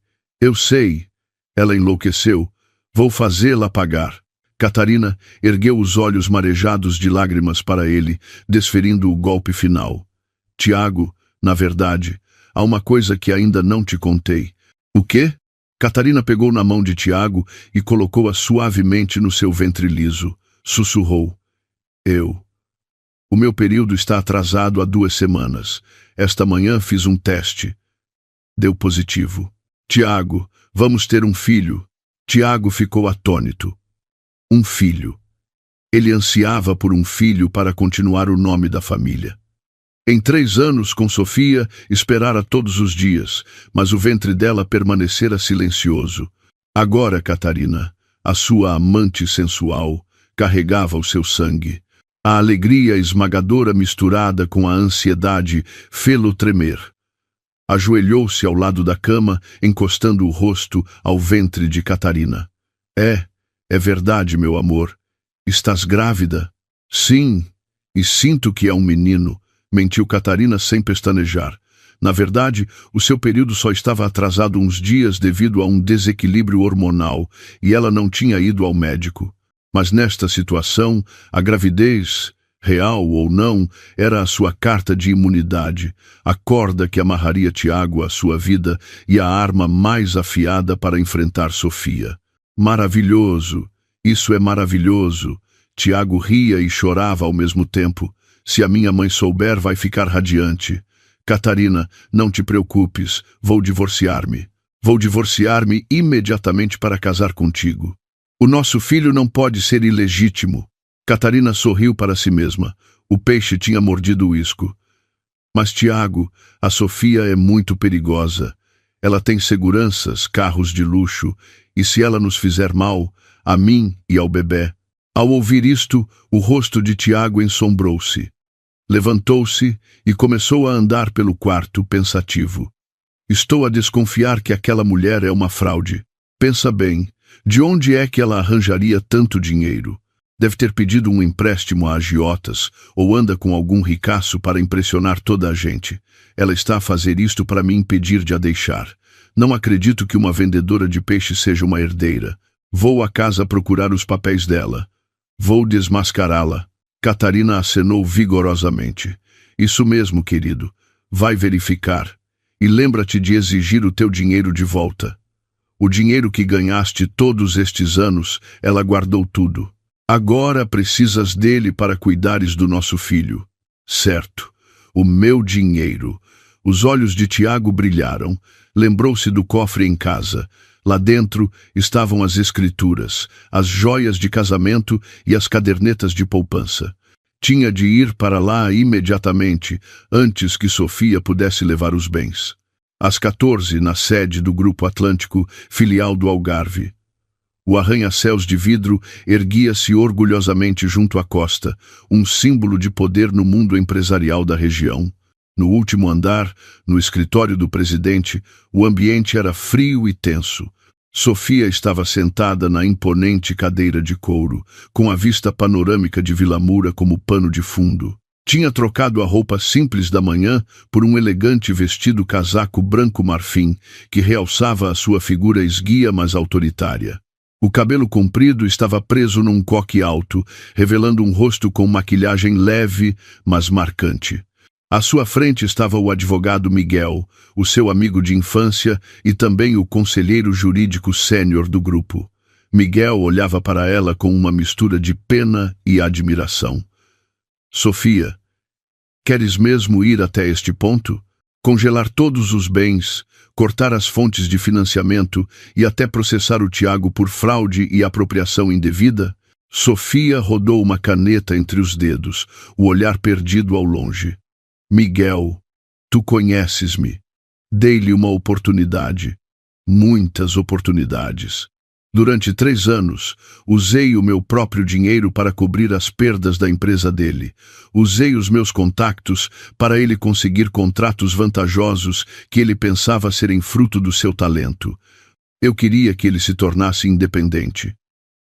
Ela enlouqueceu. Vou fazê-la pagar. Catarina ergueu os olhos marejados de lágrimas para ele, desferindo o golpe final. Tiago, na verdade, há uma coisa que ainda não te contei. O quê? Catarina pegou na mão de Tiago e colocou-a suavemente no seu ventre liso. Sussurrou. O meu período está atrasado há 2 semanas. Esta manhã fiz um teste. Deu positivo. Tiago, vamos ter um filho. Tiago ficou atônito. Um filho. Ele ansiava por um filho para continuar o nome da família. Em 3 anos com Sofia, esperara todos os dias, mas o ventre dela permanecera silencioso. Agora, Catarina, a sua amante sensual, carregava o seu sangue. A alegria esmagadora misturada com a ansiedade fê-lo tremer. Ajoelhou-se ao lado da cama, encostando o rosto ao ventre de Catarina. É verdade, meu amor. Estás grávida? Sim, e sinto que é um menino. Mentiu Catarina sem pestanejar. Na verdade, o seu período só estava atrasado uns dias devido a um desequilíbrio hormonal e ela não tinha ido ao médico. Mas nesta situação, a gravidez Real ou não, era a sua carta de imunidade, a corda que amarraria Tiago à sua vida e a arma mais afiada para enfrentar Sofia. Maravilhoso! Isso é maravilhoso! Tiago ria e chorava ao mesmo tempo. Se a minha mãe souber, vai ficar radiante. Catarina, não te preocupes, vou divorciar-me. Vou divorciar-me imediatamente para casar contigo. O nosso filho não pode ser ilegítimo. Catarina sorriu para si mesma. O peixe tinha mordido o isco. Mas, Tiago, a Sofia é muito perigosa. Ela tem seguranças, carros de luxo, e se ela nos fizer mal, a mim e ao bebê. Ao ouvir isto, o rosto de Tiago ensombrou-se. Levantou-se e começou a andar pelo quarto, pensativo. Estou a desconfiar que aquela mulher é uma fraude. Pensa bem, de onde é que ela arranjaria tanto dinheiro? Deve ter pedido um empréstimo a agiotas ou anda com algum ricaço para impressionar toda a gente. Ela está a fazer isto para me impedir de a deixar. Não acredito que uma vendedora de peixe seja uma herdeira. Vou à casa procurar os papéis dela. Vou desmascará-la. Catarina acenou vigorosamente. Isso mesmo, querido. Vai verificar. E lembra-te de exigir o teu dinheiro de volta. O dinheiro que ganhaste todos estes anos, ela guardou tudo. Agora precisas dele para cuidares do nosso filho. Certo. O meu dinheiro. Os olhos de Tiago brilharam. Lembrou-se do cofre em casa. Lá dentro estavam as escrituras, as joias de casamento e as cadernetas de poupança. Tinha de ir para lá imediatamente, antes que Sofia pudesse levar os bens. Às 14, na sede do Grupo Atlântico, filial do Algarve. O arranha-céus de vidro erguia-se orgulhosamente junto à costa, um símbolo de poder no mundo empresarial da região. No último andar, no escritório do presidente, o ambiente era frio e tenso. Sofia estava sentada na imponente cadeira de couro, com a vista panorâmica de Vilamura como pano de fundo. Tinha trocado a roupa simples da manhã por um elegante vestido casaco branco marfim, que realçava a sua figura esguia, mas autoritária. O cabelo comprido estava preso num coque alto, revelando um rosto com maquilhagem leve, mas marcante. À sua frente estava o advogado Miguel, o seu amigo de infância e também o conselheiro jurídico sênior do grupo. Miguel olhava para ela com uma mistura de pena e admiração. Sofia, queres mesmo ir até este ponto? Congelar todos os bens, cortar as fontes de financiamento e até processar o Tiago por fraude e apropriação indevida? Sofia rodou uma caneta entre os dedos, o olhar perdido ao longe. Miguel, tu conheces-me. Dei-lhe uma oportunidade. Muitas oportunidades. Durante 3 anos, usei o meu próprio dinheiro para cobrir as perdas da empresa dele. Usei os meus contactos para ele conseguir contratos vantajosos que ele pensava serem fruto do seu talento. Eu queria que ele se tornasse independente.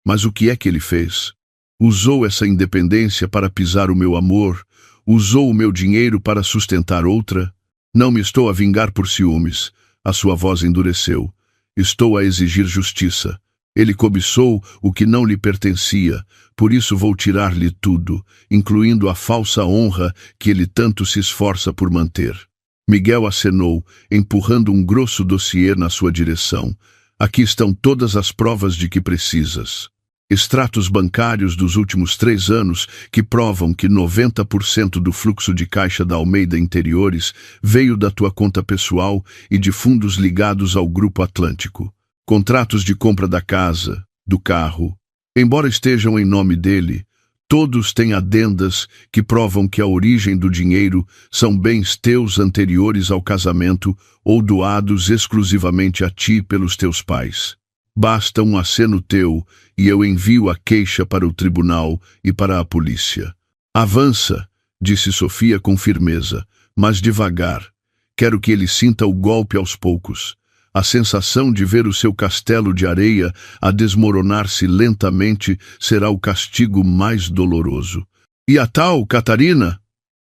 Mas o que é que ele fez? Usou essa independência para pisar o meu amor, usou o meu dinheiro para sustentar outra. Não me estou a vingar por ciúmes. A sua voz endureceu. Estou a exigir justiça. Ele cobiçou o que não lhe pertencia, por isso vou tirar-lhe tudo, incluindo a falsa honra que ele tanto se esforça por manter. Miguel acenou, empurrando um grosso dossiê na sua direção. Aqui estão todas as provas de que precisas. Extratos bancários dos últimos 3 anos que provam que 90% do fluxo de caixa da Almeida Interiores veio da tua conta pessoal e de fundos ligados ao Grupo Atlântico. Contratos de compra da casa, do carro, embora estejam em nome dele, todos têm adendas que provam que a origem do dinheiro são bens teus anteriores ao casamento ou doados exclusivamente a ti pelos teus pais. Basta um aceno teu e eu envio a queixa para o tribunal e para a polícia. Avança, disse Sofia com firmeza, mas devagar. Quero que ele sinta o golpe aos poucos. A sensação de ver o seu castelo de areia a desmoronar-se lentamente será o castigo mais doloroso. E a tal Catarina?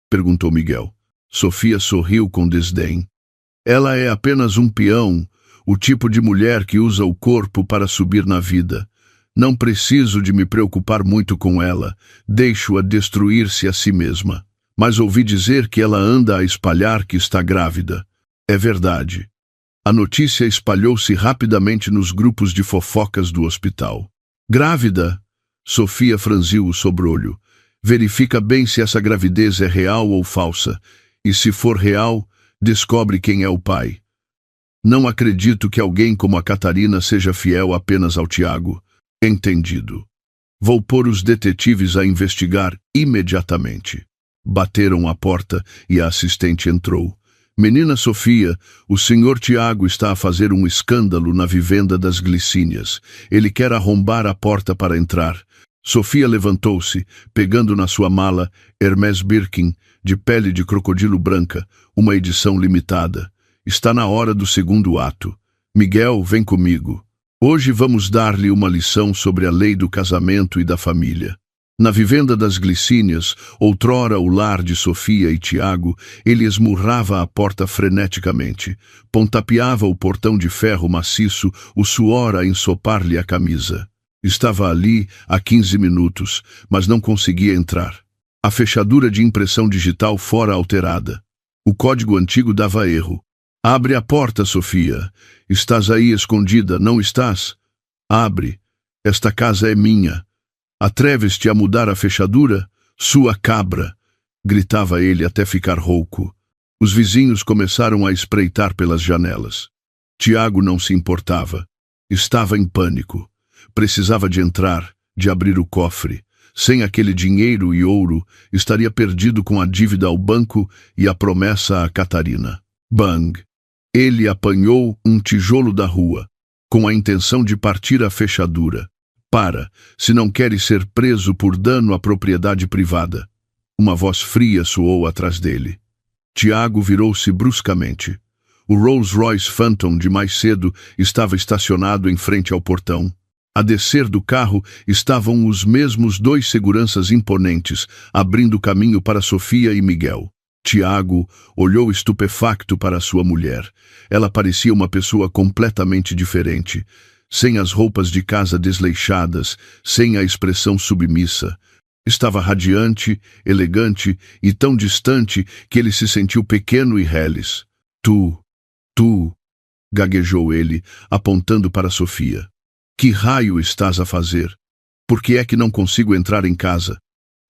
Perguntou Miguel. Sofia sorriu com desdém. Ela é apenas um peão, o tipo de mulher que usa o corpo para subir na vida. Não preciso de me preocupar muito com ela, deixo-a destruir-se a si mesma. Mas ouvi dizer que ela anda a espalhar que está grávida. É verdade. A notícia espalhou-se rapidamente nos grupos de fofocas do hospital. Grávida? Sofia franziu o sobrolho. Verifica bem se essa gravidez é real ou falsa. E se for real, descobre quem é o pai. Não acredito que alguém como a Catarina seja fiel apenas ao Tiago. Entendido. Vou pôr os detetives a investigar imediatamente. Bateram à porta e a assistente entrou. Menina Sofia, o senhor Tiago está a fazer um escândalo na vivenda das Glicínias. Ele quer arrombar a porta para entrar. Sofia levantou-se, pegando na sua mala Hermès Birkin, de pele de crocodilo branca, uma edição limitada. Está na hora do segundo ato. Miguel, vem comigo. Hoje vamos dar-lhe uma lição sobre a lei do casamento e da família. Na vivenda das Glicínias, outrora o lar de Sofia e Tiago, ele esmurrava a porta freneticamente, pontapeava o portão de ferro maciço, o suor a ensopar-lhe a camisa. Estava ali há 15 minutos, mas não conseguia entrar. A fechadura de impressão digital fora alterada. O código antigo dava erro. Abre a porta, Sofia. Estás aí escondida, não estás? Abre. Esta casa é minha. Atreves-te a mudar a fechadura? Sua cabra! Gritava ele até ficar rouco. Os vizinhos começaram a espreitar pelas janelas. Tiago não se importava. Estava em pânico. Precisava de entrar, de abrir o cofre. Sem aquele dinheiro e ouro, estaria perdido com a dívida ao banco e a promessa a Catarina. Bang! Ele apanhou um tijolo da rua, com a intenção de partir a fechadura. Para, se não queres ser preso por dano à propriedade privada. Uma voz fria soou atrás dele. Tiago virou-se bruscamente. O Rolls-Royce Phantom de mais cedo estava estacionado em frente ao portão. A descer do carro estavam os mesmos dois seguranças imponentes, abrindo caminho para Sofia e Miguel. Tiago olhou estupefacto para sua mulher. Ela parecia uma pessoa completamente diferente, sem as roupas de casa desleixadas, sem a expressão submissa. Estava radiante, elegante e tão distante que ele se sentiu pequeno e reles. Tu, gaguejou ele, apontando para Sofia. Que raio estás a fazer? Por que é que não consigo entrar em casa?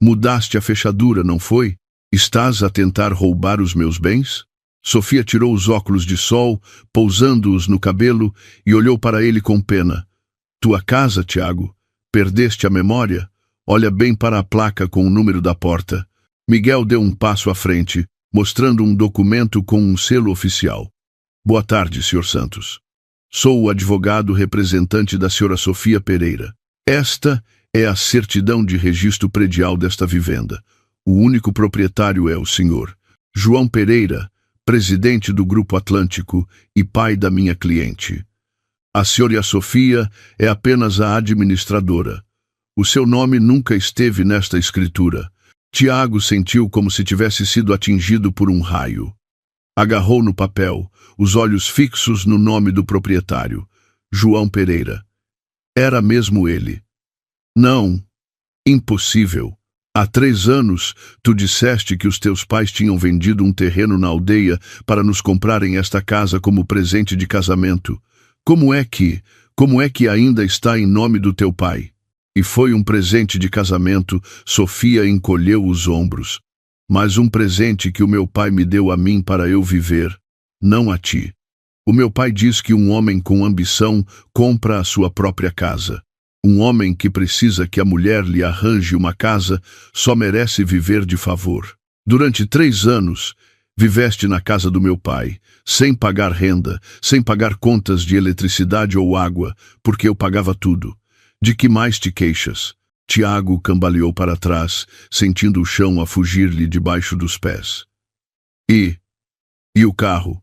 Mudaste a fechadura, não foi? Estás a tentar roubar os meus bens? Sofia tirou os óculos de sol, pousando-os no cabelo, e olhou para ele com pena. Tua casa, Tiago? Perdeste a memória? Olha bem para a placa com o número da porta. Miguel deu um passo à frente, mostrando um documento com um selo oficial. Boa tarde, Sr. Santos. Sou o advogado representante da Sra. Sofia Pereira. Esta é a certidão de registro predial desta vivenda. O único proprietário é o Sr. João Pereira, presidente do Grupo Atlântico e pai da minha cliente. A Sra. Sofia é apenas a administradora. O seu nome nunca esteve nesta escritura. Tiago sentiu como se tivesse sido atingido por um raio. Agarrou no papel, os olhos fixos no nome do proprietário, João Pereira. Era mesmo ele. Não, impossível. Há 3 anos, tu disseste que os teus pais tinham vendido um terreno na aldeia para nos comprarem esta casa como presente de casamento. Como é que ainda está em nome do teu pai? E foi um presente de casamento, Sofia encolheu os ombros. Mas um presente que o meu pai me deu a mim para eu viver, não a ti. O meu pai diz que um homem com ambição compra a sua própria casa. Um homem que precisa que a mulher lhe arranje uma casa só merece viver de favor. Durante 3 anos, viveste na casa do meu pai, sem pagar renda, sem pagar contas de eletricidade ou água, porque eu pagava tudo. De que mais te queixas? Tiago cambaleou para trás, sentindo o chão a fugir-lhe debaixo dos pés. E o carro?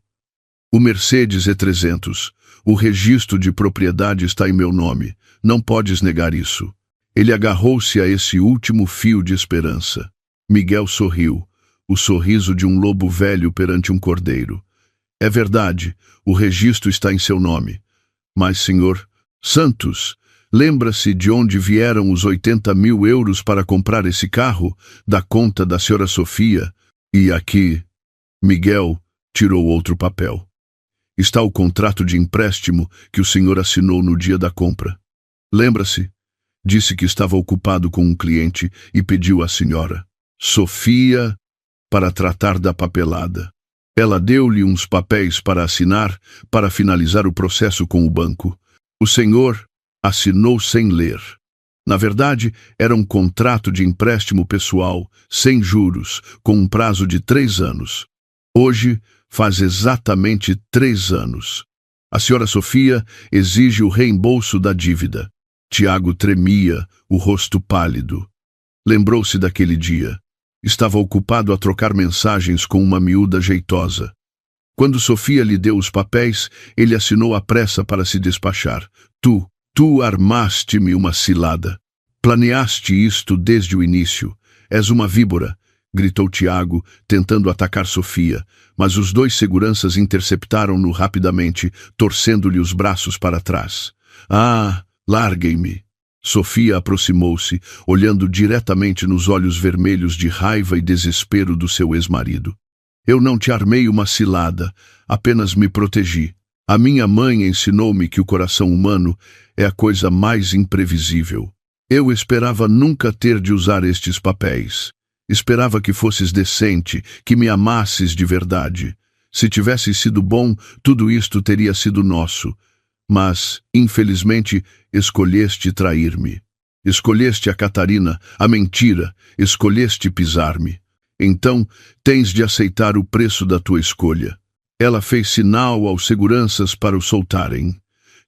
O Mercedes E300. O registro de propriedade está em meu nome. Não podes negar isso. Ele agarrou-se a esse último fio de esperança. Miguel sorriu, o sorriso de um lobo velho perante um cordeiro. É verdade, o registro está em seu nome. Mas, senhor Santos, Lembra-se de onde vieram os 80.000 euros para comprar esse carro? Da conta da senhora Sofia. E aqui, Miguel tirou outro papel. Está o contrato de empréstimo que o senhor assinou no dia da compra. Lembra-se? Disse que estava ocupado com um cliente e pediu à senhora Sofia para tratar da papelada. Ela deu-lhe uns papéis para assinar, para finalizar o processo com o banco. O senhor assinou sem ler. Na verdade, era um contrato de empréstimo pessoal, sem juros, com um prazo de 3 anos. Hoje, faz exatamente 3 anos. A senhora Sofia exige o reembolso da dívida. Tiago tremia, o rosto pálido. Lembrou-se daquele dia. Estava ocupado a trocar mensagens com uma miúda jeitosa. Quando Sofia lhe deu os papéis, ele assinou à pressa para se despachar. Tu armaste-me uma cilada. Planeaste isto desde o início. És uma víbora, gritou Tiago, tentando atacar Sofia, mas os 2 seguranças interceptaram-no rapidamente, torcendo-lhe os braços para trás. Ah, larguem-me! Sofia aproximou-se, olhando diretamente nos olhos vermelhos de raiva e desespero do seu ex-marido. Eu não te armei uma cilada, apenas me protegi. A minha mãe ensinou-me que o coração humano é a coisa mais imprevisível. Eu esperava nunca ter de usar estes papéis. Esperava que fosses decente, que me amasses de verdade. Se tivesse sido bom, tudo isto teria sido nosso. Mas, infelizmente, escolheste trair-me. Escolheste a Catarina, a mentira, escolheste pisar-me. Então, tens de aceitar o preço da tua escolha. Ela fez sinal aos seguranças para o soltarem.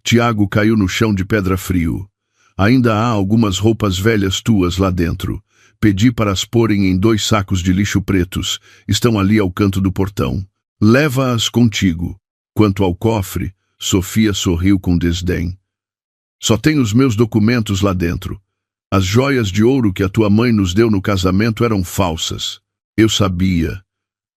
Tiago caiu no chão de pedra frio. Ainda há algumas roupas velhas tuas lá dentro. Pedi para as porem em 2 sacos de lixo pretos. Estão ali ao canto do portão. Leva-as contigo. Quanto ao cofre, Sofia sorriu com desdém. Só tem os meus documentos lá dentro. As joias de ouro que a tua mãe nos deu no casamento eram falsas. Eu sabia,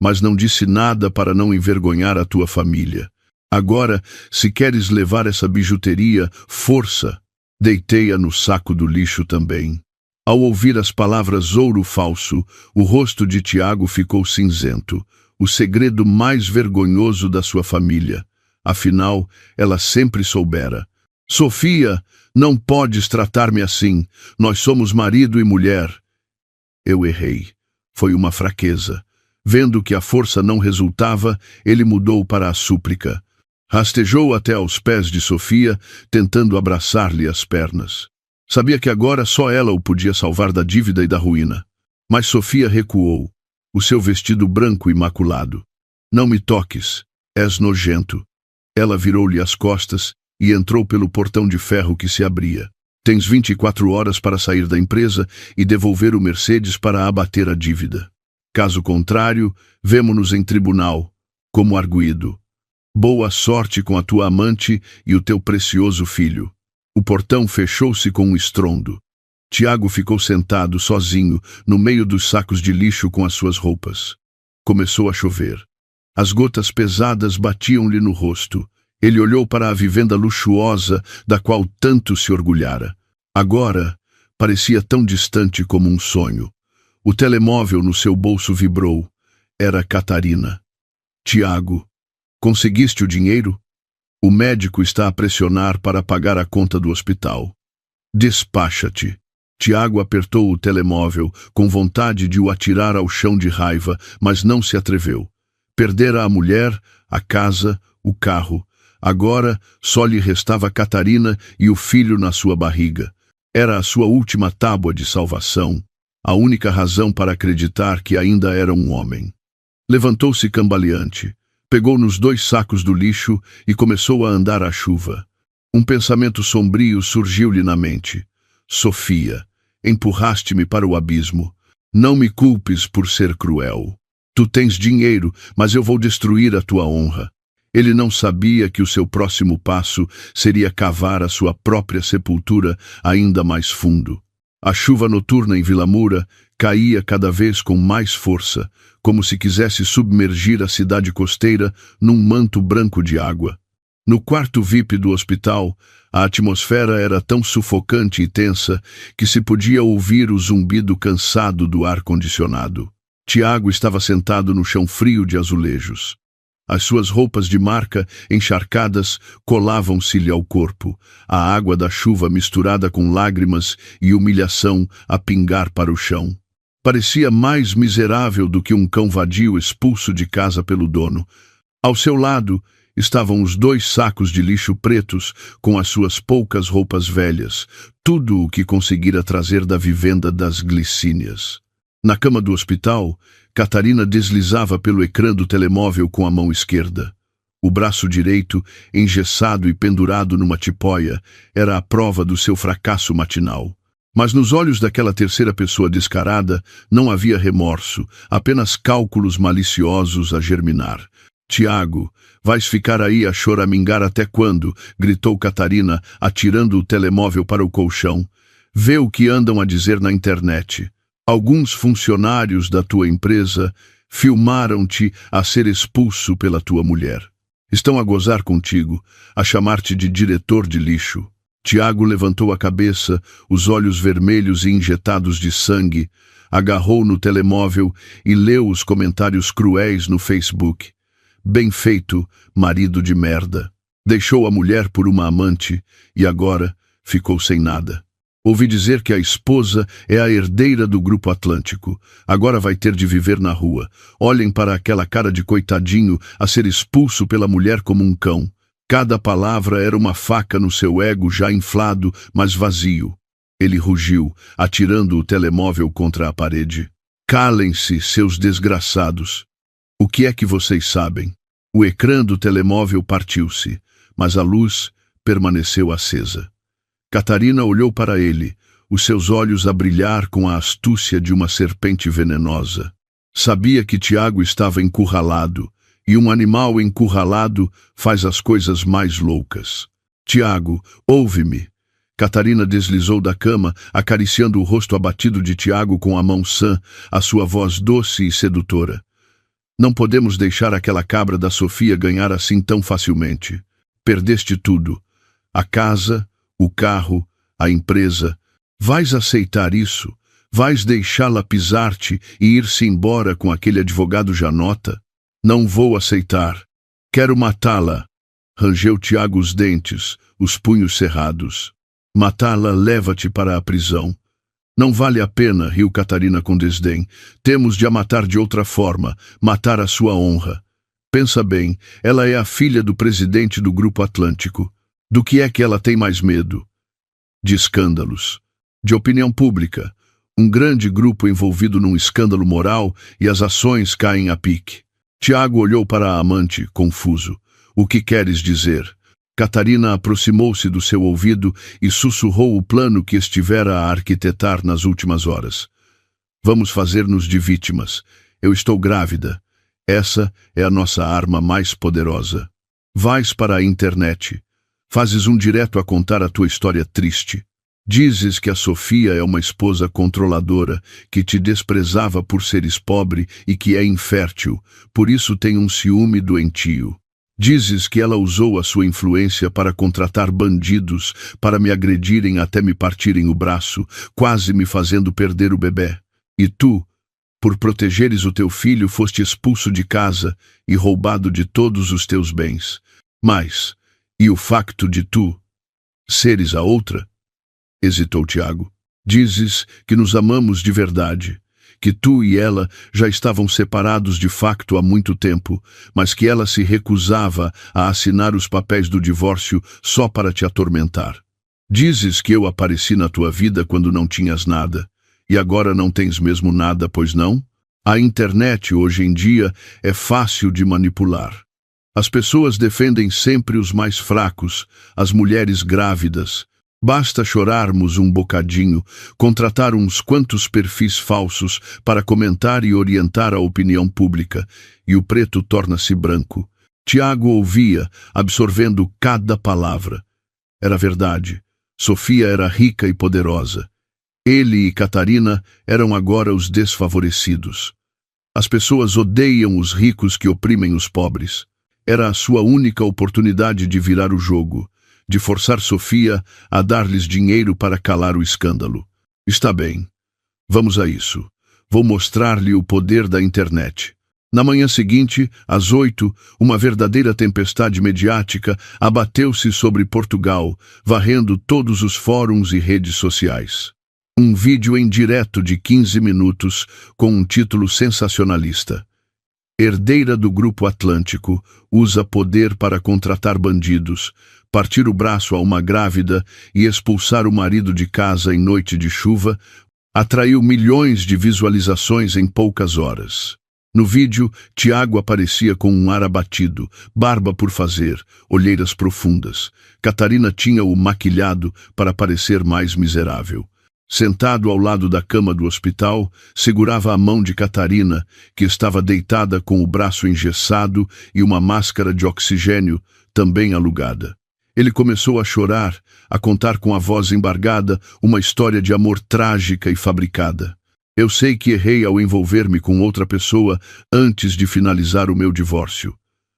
mas não disse nada para não envergonhar a tua família. Agora, se queres levar essa bijuteria, força. Deitei-a no saco do lixo também. Ao ouvir as palavras ouro falso, o rosto de Tiago ficou cinzento. O segredo mais vergonhoso da sua família. Afinal, ela sempre soubera. Sofia, não podes tratar-me assim. Nós somos marido e mulher. Eu errei. Foi uma fraqueza. Vendo que a força não resultava, ele mudou para a súplica. Rastejou até aos pés de Sofia, tentando abraçar-lhe as pernas. Sabia que agora só ela o podia salvar da dívida e da ruína. Mas Sofia recuou, o seu vestido branco imaculado. Não me toques, és nojento. Ela virou-lhe as costas e entrou pelo portão de ferro que se abria. Tens 24 horas para sair da empresa e devolver o Mercedes para abater a dívida. Caso contrário, vemo-nos em tribunal, como arguido. Boa sorte com a tua amante e o teu precioso filho. O portão fechou-se com um estrondo. Tiago ficou sentado, sozinho, no meio dos sacos de lixo com as suas roupas. Começou a chover. As gotas pesadas batiam-lhe no rosto. Ele olhou para a vivenda luxuosa da qual tanto se orgulhara. Agora, parecia tão distante como um sonho. O telemóvel no seu bolso vibrou. Era Catarina. Tiago, conseguiste o dinheiro? O médico está a pressionar para pagar a conta do hospital. Despacha-te. Tiago apertou o telemóvel, com vontade de o atirar ao chão de raiva, mas não se atreveu. Perdera a mulher, a casa, o carro. Agora só lhe restava Catarina e o filho na sua barriga. Era a sua última tábua de salvação, a única razão para acreditar que ainda era um homem. Levantou-se cambaleante, pegou nos 2 sacos do lixo e começou a andar à chuva. Um pensamento sombrio surgiu-lhe na mente. Sofia, empurraste-me para o abismo. Não me culpes por ser cruel. Tu tens dinheiro, mas eu vou destruir a tua honra. Ele não sabia que o seu próximo passo seria cavar a sua própria sepultura ainda mais fundo. A chuva noturna em Vilamura caía cada vez com mais força, como se quisesse submergir a cidade costeira num manto branco de água. No quarto VIP do hospital, a atmosfera era tão sufocante e tensa que se podia ouvir o zumbido cansado do ar-condicionado. Tiago estava sentado no chão frio de azulejos. As suas roupas de marca, encharcadas, colavam-se-lhe ao corpo, a água da chuva misturada com lágrimas e humilhação a pingar para o chão. Parecia mais miserável do que um cão vadio expulso de casa pelo dono. Ao seu lado estavam os 2 sacos de lixo pretos com as suas poucas roupas velhas, tudo o que conseguira trazer da vivenda das Glicínias. Na cama do hospital, Catarina deslizava pelo ecrã do telemóvel com a mão esquerda. O braço direito, engessado e pendurado numa tipóia, era a prova do seu fracasso matinal. Mas nos olhos daquela terceira pessoa descarada não havia remorso, apenas cálculos maliciosos a germinar. «Tiago, vais ficar aí a choramingar até quando?» gritou Catarina, atirando o telemóvel para o colchão. «Vê o que andam a dizer na internet. Alguns funcionários da tua empresa filmaram-te a ser expulso pela tua mulher. Estão a gozar contigo, a chamar-te de diretor de lixo». Tiago levantou a cabeça, os olhos vermelhos e injetados de sangue, agarrou no telemóvel e leu os comentários cruéis no Facebook. Bem feito, marido de merda. Deixou a mulher por uma amante e agora ficou sem nada. Ouvi dizer que a esposa é a herdeira do Grupo Atlântico. Agora vai ter de viver na rua. Olhem para aquela cara de coitadinho a ser expulso pela mulher como um cão. Cada palavra era uma faca no seu ego já inflado, mas vazio. Ele rugiu, atirando o telemóvel contra a parede. Calem-se, seus desgraçados. O que é que vocês sabem? O ecrã do telemóvel partiu-se, mas a luz permaneceu acesa. Catarina olhou para ele, os seus olhos a brilhar com a astúcia de uma serpente venenosa. Sabia que Tiago estava encurralado, e um animal encurralado faz as coisas mais loucas. «Tiago, ouve-me!» Catarina deslizou da cama, acariciando o rosto abatido de Tiago com a mão sã, a sua voz doce e sedutora. «Não podemos deixar aquela cabra da Sofia ganhar assim tão facilmente. Perdeste tudo. A casa, o carro, a empresa. Vais aceitar isso? Vais deixá-la pisar-te e ir-se embora com aquele advogado Janota? Não vou aceitar. Quero matá-la!» Rangeu Tiago os dentes, os punhos cerrados. «Matá-la leva-te para a prisão.» «Não vale a pena», riu Catarina com desdém. «Temos de a matar de outra forma, matar a sua honra. Pensa bem, ela é a filha do presidente do Grupo Atlântico. Do que é que ela tem mais medo? De escândalos. De opinião pública. Um grande grupo envolvido num escândalo moral e as ações caem a pique.» Tiago olhou para a amante, confuso. «O que queres dizer?» Catarina aproximou-se do seu ouvido e sussurrou o plano que estivera a arquitetar nas últimas horas. «Vamos fazer-nos de vítimas. Eu estou grávida. Essa é a nossa arma mais poderosa. Vais para a internet. Fazes um direto a contar a tua história triste. Dizes que a Sofia é uma esposa controladora, que te desprezava por seres pobre e que é infértil, por isso tem um ciúme doentio. Dizes que ela usou a sua influência para contratar bandidos, para me agredirem até me partirem o braço, quase me fazendo perder o bebê. E tu, por protegeres o teu filho, foste expulso de casa e roubado de todos os teus bens. Mas, e o facto de tu seres a outra?» Hesitou Tiago. «Dizes que nos amamos de verdade, que tu e ela já estavam separados de facto há muito tempo, mas que ela se recusava a assinar os papéis do divórcio só para te atormentar. Dizes que eu apareci na tua vida quando não tinhas nada, e agora não tens mesmo nada, pois não? A internet hoje em dia é fácil de manipular. As pessoas defendem sempre os mais fracos, as mulheres grávidas. Basta chorarmos um bocadinho, contratar uns quantos perfis falsos para comentar e orientar a opinião pública, e o preto torna-se branco. Tiago ouvia, absorvendo cada palavra. Era verdade. Sofia era rica e poderosa. Ele e Catarina eram agora os desfavorecidos. As pessoas odeiam os ricos que oprimem os pobres. Era a sua única oportunidade de virar o jogo, de forçar Sofia a dar-lhes dinheiro para calar o escândalo. Está bem. Vamos a isso. Vou mostrar-lhe o poder da internet. Na manhã seguinte, às 8, uma verdadeira tempestade mediática abateu-se sobre Portugal, varrendo todos os fóruns e redes sociais. Um vídeo em direto de 15 minutos, com um título sensacionalista. Herdeira do Grupo Atlântico, usa poder para contratar bandidos, partir o braço a uma grávida e expulsar o marido de casa em noite de chuva, atraiu milhões de visualizações em poucas horas. No vídeo, Tiago aparecia com um ar abatido, barba por fazer, olheiras profundas. Catarina tinha-o maquilhado para parecer mais miserável. Sentado ao lado da cama do hospital, segurava a mão de Catarina, que estava deitada com o braço engessado e uma máscara de oxigênio, também alugada. Ele começou a chorar, a contar com a voz embargada uma história de amor trágica e fabricada. Eu sei que errei ao envolver-me com outra pessoa antes de finalizar o meu divórcio.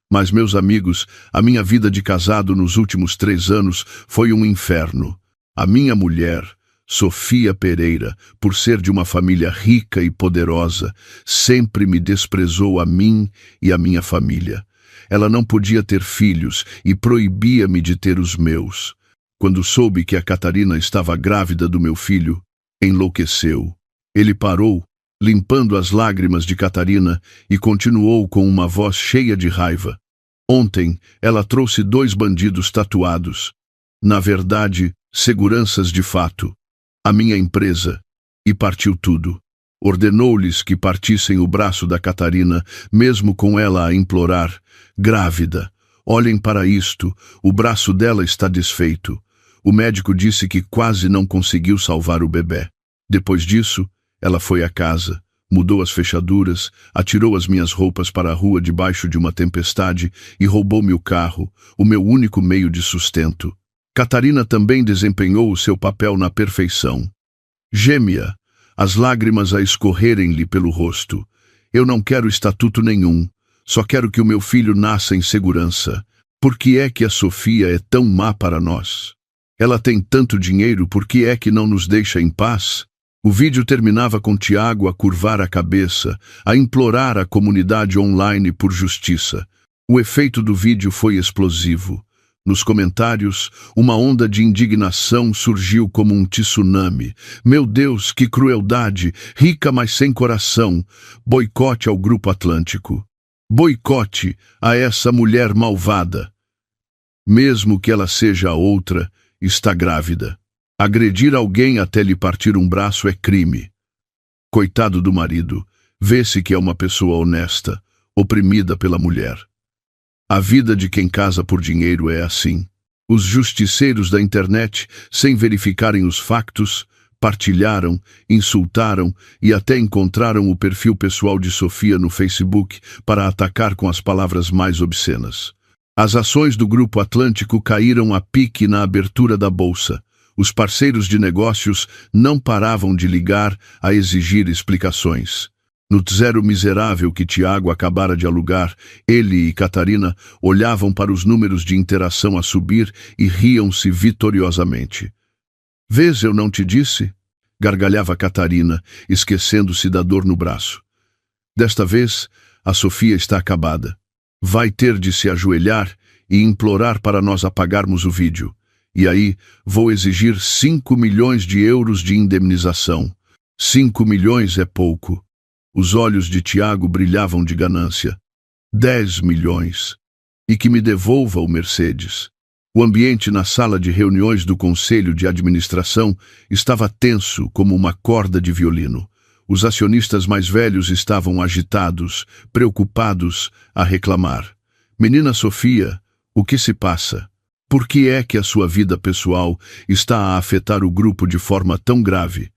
Mas, meus amigos, a minha vida de casado nos últimos 3 anos foi um inferno. A minha mulher, Sofia Pereira, por ser de uma família rica e poderosa, sempre me desprezou a mim e a minha família. Ela não podia ter filhos e proibia-me de ter os meus. Quando soube que a Catarina estava grávida do meu filho, enlouqueceu. Ele parou, limpando as lágrimas de Catarina, e continuou com uma voz cheia de raiva. Ontem, ela trouxe 2 bandidos tatuados. Na verdade, seguranças de fato. A minha empresa, e partiu tudo. Ordenou-lhes que partissem o braço da Catarina, mesmo com ela a implorar, grávida. Olhem para isto, o braço dela está desfeito. O médico disse que quase não conseguiu salvar o bebê. Depois disso, ela foi à casa, mudou as fechaduras, atirou as minhas roupas para a rua debaixo de uma tempestade e roubou-me o carro, o meu único meio de sustento. Catarina também desempenhou o seu papel na perfeição. Gêmea, as lágrimas a escorrerem-lhe pelo rosto. Eu não quero estatuto nenhum, só quero que o meu filho nasça em segurança. Por que é que a Sofia é tão má para nós? Ela tem tanto dinheiro, por que é que não nos deixa em paz? O vídeo terminava com Tiago a curvar a cabeça, a implorar a comunidade online por justiça. O efeito do vídeo foi explosivo. Nos comentários, uma onda de indignação surgiu como um tsunami. Meu Deus, que crueldade! Rica, mas sem coração. Boicote ao Grupo Atlântico. Boicote a essa mulher malvada. Mesmo que ela seja a outra, está grávida. Agredir alguém até lhe partir um braço é crime. Coitado do marido, vê-se que é uma pessoa honesta, oprimida pela mulher. A vida de quem casa por dinheiro é assim. Os justiceiros da internet, sem verificarem os factos, partilharam, insultaram e até encontraram o perfil pessoal de Sofia no Facebook para atacar com as palavras mais obscenas. As ações do Grupo Atlântico caíram a pique na abertura da bolsa. Os parceiros de negócios não paravam de ligar a exigir explicações. No zero miserável que Tiago acabara de alugar, ele e Catarina olhavam para os números de interação a subir e riam-se vitoriosamente. Vês, eu não te disse? Gargalhava Catarina, esquecendo-se da dor no braço. Desta vez, a Sofia está acabada. Vai ter de se ajoelhar e implorar para nós apagarmos o vídeo. E aí, vou exigir 5 milhões de euros de indemnização. 5 milhões é pouco. Os olhos de Tiago brilhavam de ganância. 10 milhões. E que me devolva o Mercedes. O ambiente na sala de reuniões do Conselho de Administração estava tenso como uma corda de violino. Os acionistas mais velhos estavam agitados, preocupados, a reclamar. Menina Sofia, o que se passa? Por que é que a sua vida pessoal está a afetar o grupo de forma tão grave?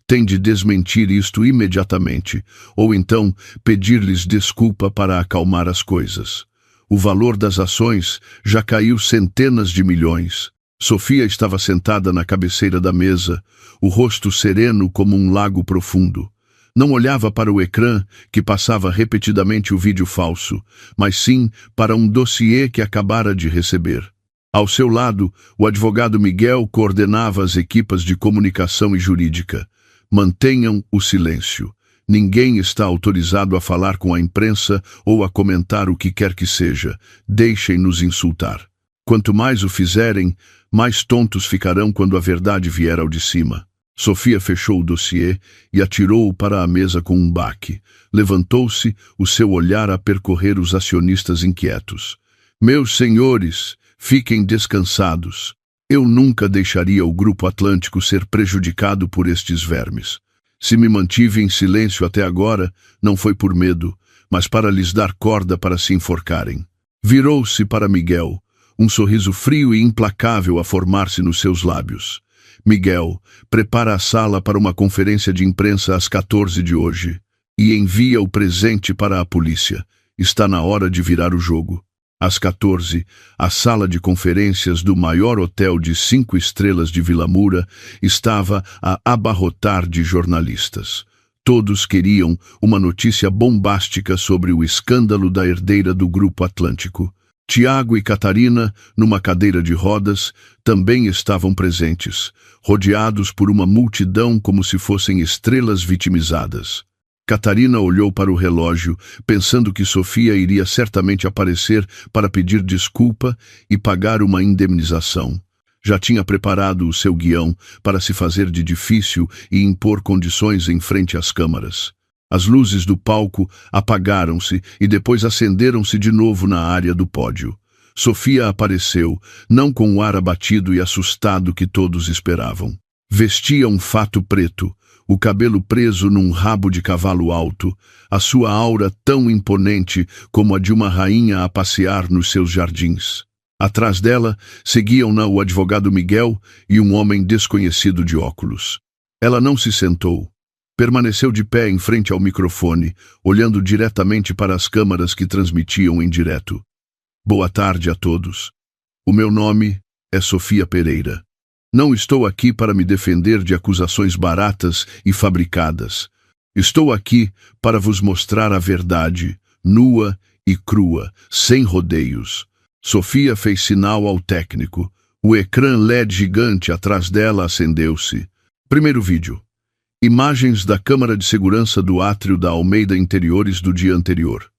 Tem de desmentir isto imediatamente, ou então pedir-lhes desculpa para acalmar as coisas. O valor das ações já caiu centenas de milhões. Sofia estava sentada na cabeceira da mesa, o rosto sereno como um lago profundo. Não olhava para o ecrã, que passava repetidamente o vídeo falso, mas sim para um dossiê que acabara de receber. Ao seu lado, o advogado Miguel coordenava as equipas de comunicação e jurídica. Mantenham o silêncio. Ninguém está autorizado a falar com a imprensa ou a comentar o que quer que seja. Deixem-nos insultar. Quanto mais o fizerem, mais tontos ficarão quando a verdade vier ao de cima. Sofia fechou o dossiê e atirou-o para a mesa com um baque. Levantou-se, o seu olhar a percorrer os acionistas inquietos. Meus senhores, fiquem descansados. Eu nunca deixaria o Grupo Atlântico ser prejudicado por estes vermes. Se me mantive em silêncio até agora, não foi por medo, mas para lhes dar corda para se enforcarem. Virou-se para Miguel, um sorriso frio e implacável a formar-se nos seus lábios. Miguel, prepara a sala para uma conferência de imprensa às 14 de hoje e envia o presente para a polícia. Está na hora de virar o jogo. Às 14, a sala de conferências do maior hotel de 5 estrelas de Vilamura estava a abarrotar de jornalistas. Todos queriam uma notícia bombástica sobre o escândalo da herdeira do Grupo Atlântico. Tiago e Catarina, numa cadeira de rodas, também estavam presentes, rodeados por uma multidão como se fossem estrelas vitimizadas. Catarina olhou para o relógio, pensando que Sofia iria certamente aparecer para pedir desculpa e pagar uma indemnização. Já tinha preparado o seu guião para se fazer de difícil e impor condições em frente às câmaras. As luzes do palco apagaram-se e depois acenderam-se de novo na área do pódio. Sofia apareceu, não com o ar abatido e assustado que todos esperavam. Vestia um fato preto, o cabelo preso num rabo de cavalo alto, a sua aura tão imponente como a de uma rainha a passear nos seus jardins. Atrás dela, seguiam-na o advogado Miguel e um homem desconhecido de óculos. Ela não se sentou. Permaneceu de pé em frente ao microfone, olhando diretamente para as câmaras que transmitiam em direto. Boa tarde a todos. O meu nome é Sofia Pereira. Não estou aqui para me defender de acusações baratas e fabricadas. Estou aqui para vos mostrar a verdade, nua e crua, sem rodeios. Sofia fez sinal ao técnico. O ecrã LED gigante atrás dela acendeu-se. Primeiro vídeo. Imagens da câmara de segurança do átrio da Almeida Interiores do dia anterior.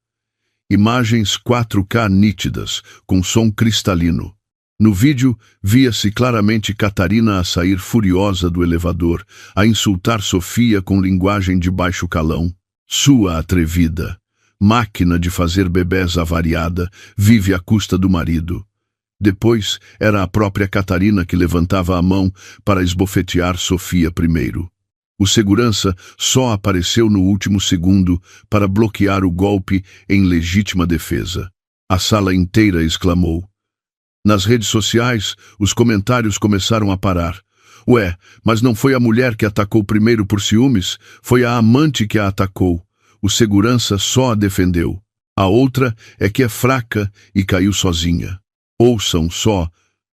Imagens 4K nítidas, com som cristalino. No vídeo, via-se claramente Catarina a sair furiosa do elevador, a insultar Sofia com linguagem de baixo calão. Sua atrevida, máquina de fazer bebés avariada, vive à custa do marido. Depois, era a própria Catarina que levantava a mão para esbofetear Sofia primeiro. O segurança só apareceu no último segundo para bloquear o golpe em legítima defesa. A sala inteira exclamou. Nas redes sociais, os comentários começaram a parar. Ué, mas não foi a mulher que atacou primeiro por ciúmes? Foi a amante que a atacou. O segurança só a defendeu. A outra é que é fraca e caiu sozinha. Ouçam só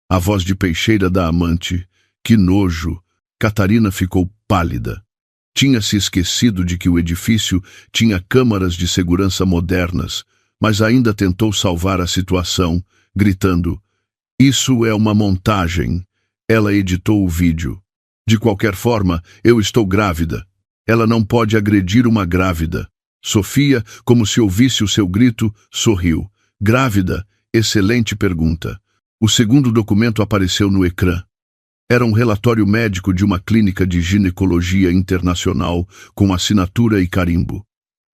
a voz de peixeira da amante. Que nojo! Catarina ficou pálida. Tinha se esquecido de que o edifício tinha câmaras de segurança modernas, mas ainda tentou salvar a situação, gritando: "Isso é uma montagem." Ela editou o vídeo. "De qualquer forma, eu estou grávida. Ela não pode agredir uma grávida." Sofia, como se ouvisse o seu grito, sorriu. "Grávida? Excelente pergunta." O segundo documento apareceu no ecrã. Era um relatório médico de uma clínica de ginecologia internacional com assinatura e carimbo.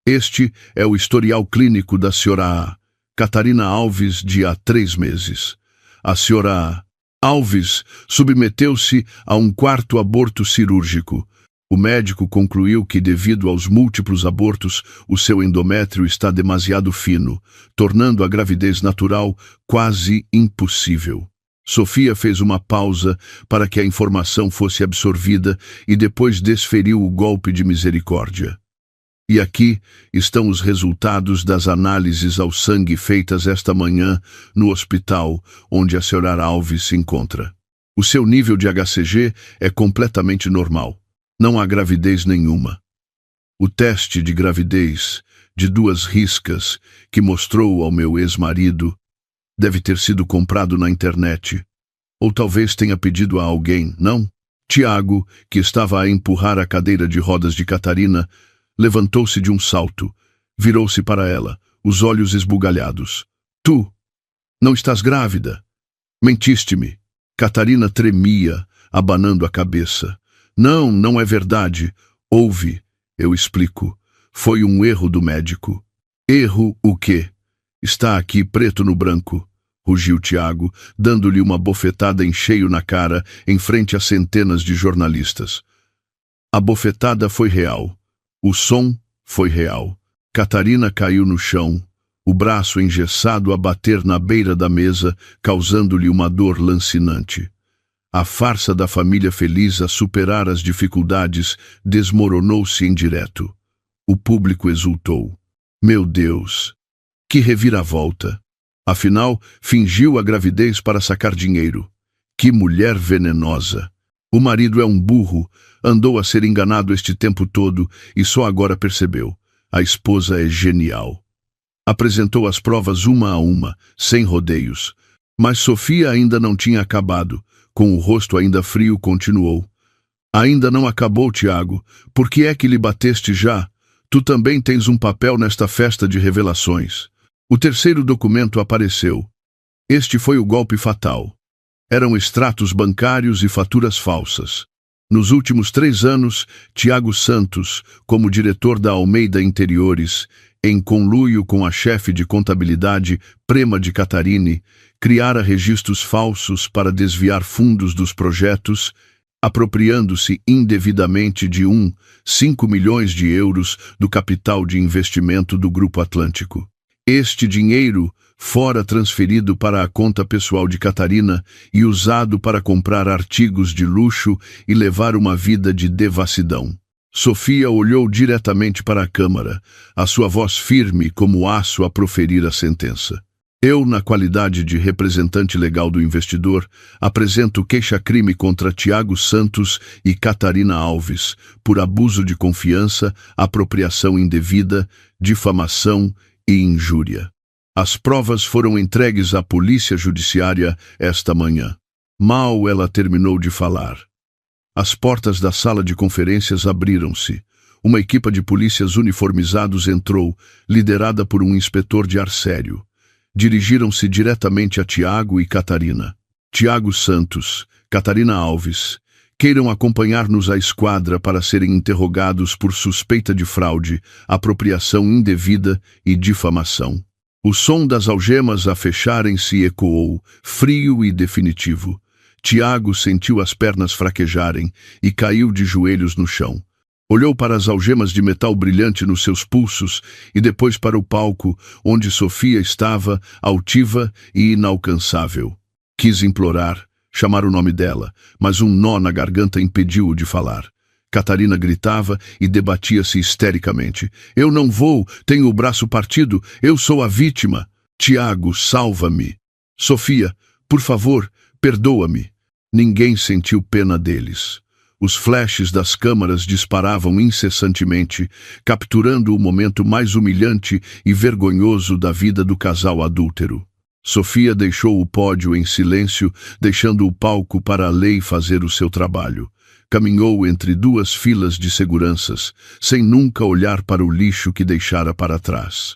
Este é o historial clínico da Sra. Catarina Alves de há 3 meses. A Sra. Alves submeteu-se a um 4º aborto cirúrgico. O médico concluiu que, devido aos múltiplos abortos, o seu endométrio está demasiado fino, tornando a gravidez natural quase impossível. Sofia fez uma pausa para que a informação fosse absorvida e depois desferiu o golpe de misericórdia. E aqui estão os resultados das análises ao sangue feitas esta manhã no hospital onde a Sra. Alves se encontra. O seu nível de HCG é completamente normal. Não há gravidez nenhuma. O teste de gravidez, de 2 riscas, que mostrou ao meu ex-marido, deve ter sido comprado na internet. Ou talvez tenha pedido a alguém, não? Tiago, que estava a empurrar a cadeira de rodas de Catarina, levantou-se de um salto, virou-se para ela, os olhos esbugalhados. Tu, não estás grávida? Mentiste-me. Catarina tremia, abanando a cabeça. Não, não é verdade. Ouve, eu explico. Foi um erro do médico. Erro o quê? Está aqui preto no branco, rugiu Tiago, dando-lhe uma bofetada em cheio na cara, em frente a centenas de jornalistas. A bofetada foi real. O som foi real. Catarina caiu no chão, o braço engessado a bater na beira da mesa, causando-lhe uma dor lancinante. A farsa da família feliz a superar as dificuldades desmoronou-se em direto. O público exultou. Meu Deus! Que reviravolta! Afinal, fingiu a gravidez para sacar dinheiro. Que mulher venenosa! O marido é um burro, andou a ser enganado este tempo todo e só agora percebeu. A esposa é genial. Apresentou as provas uma a uma, sem rodeios. Mas Sofia ainda não tinha acabado. Com o rosto ainda frio, continuou. Ainda não acabou, Tiago. Por que é que lhe bateste já? Tu também tens um papel nesta festa de revelações. O terceiro documento apareceu. Este foi o golpe fatal. Eram extratos bancários e faturas falsas. Nos últimos 3 anos, Tiago Santos, como diretor da Almeida Interiores, em conluio com a chefe de contabilidade, Prema de Catarini, criara registros falsos para desviar fundos dos projetos, apropriando-se indevidamente de 5 milhões de euros do capital de investimento do Grupo Atlântico. Este dinheiro fora transferido para a conta pessoal de Catarina e usado para comprar artigos de luxo e levar uma vida de devassidão. Sofia olhou diretamente para a câmara, a sua voz firme como aço a proferir a sentença. Eu, na qualidade de representante legal do investidor, apresento queixa-crime contra Tiago Santos e Catarina Alves por abuso de confiança, apropriação indevida, difamação e injúria. As provas foram entregues à Polícia Judiciária esta manhã. Mal ela terminou de falar. As portas da sala de conferências abriram-se. Uma equipa de polícias uniformizados entrou, liderada por um inspetor de ar sério. Dirigiram-se diretamente a Tiago e Catarina. Tiago Santos, Catarina Alves, queiram acompanhar-nos à esquadra para serem interrogados por suspeita de fraude, apropriação indevida e difamação. O som das algemas a fecharem-se ecoou, frio e definitivo. Tiago sentiu as pernas fraquejarem e caiu de joelhos no chão. Olhou para as algemas de metal brilhante nos seus pulsos e depois para o palco, onde Sofia estava, altiva e inalcançável. Quis implorar, chamar o nome dela, mas um nó na garganta impediu-o de falar. Catarina gritava e debatia-se histericamente. Eu não vou, tenho o braço partido, eu sou a vítima. Tiago, salva-me. Sofia, por favor, perdoa-me. Ninguém sentiu pena deles. Os flashes das câmaras disparavam incessantemente, capturando o momento mais humilhante e vergonhoso da vida do casal adúltero. Sofia deixou o pódio em silêncio, deixando o palco para a lei fazer o seu trabalho. Caminhou entre 2 filas de seguranças, sem nunca olhar para o lixo que deixara para trás.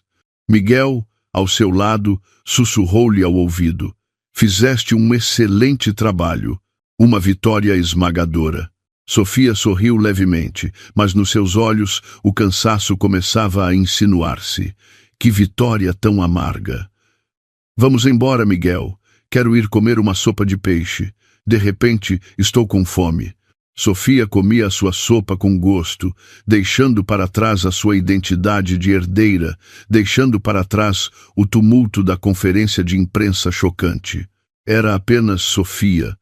Miguel, ao seu lado, sussurrou-lhe ao ouvido. Fizeste um excelente trabalho, uma vitória esmagadora. Sofia sorriu levemente, mas nos seus olhos o cansaço começava a insinuar-se. Que vitória tão amarga! Vamos embora, Miguel. Quero ir comer uma sopa de peixe. De repente, estou com fome. Sofia comia a sua sopa com gosto, deixando para trás a sua identidade de herdeira, deixando para trás o tumulto da conferência de imprensa chocante. Era apenas Sofia,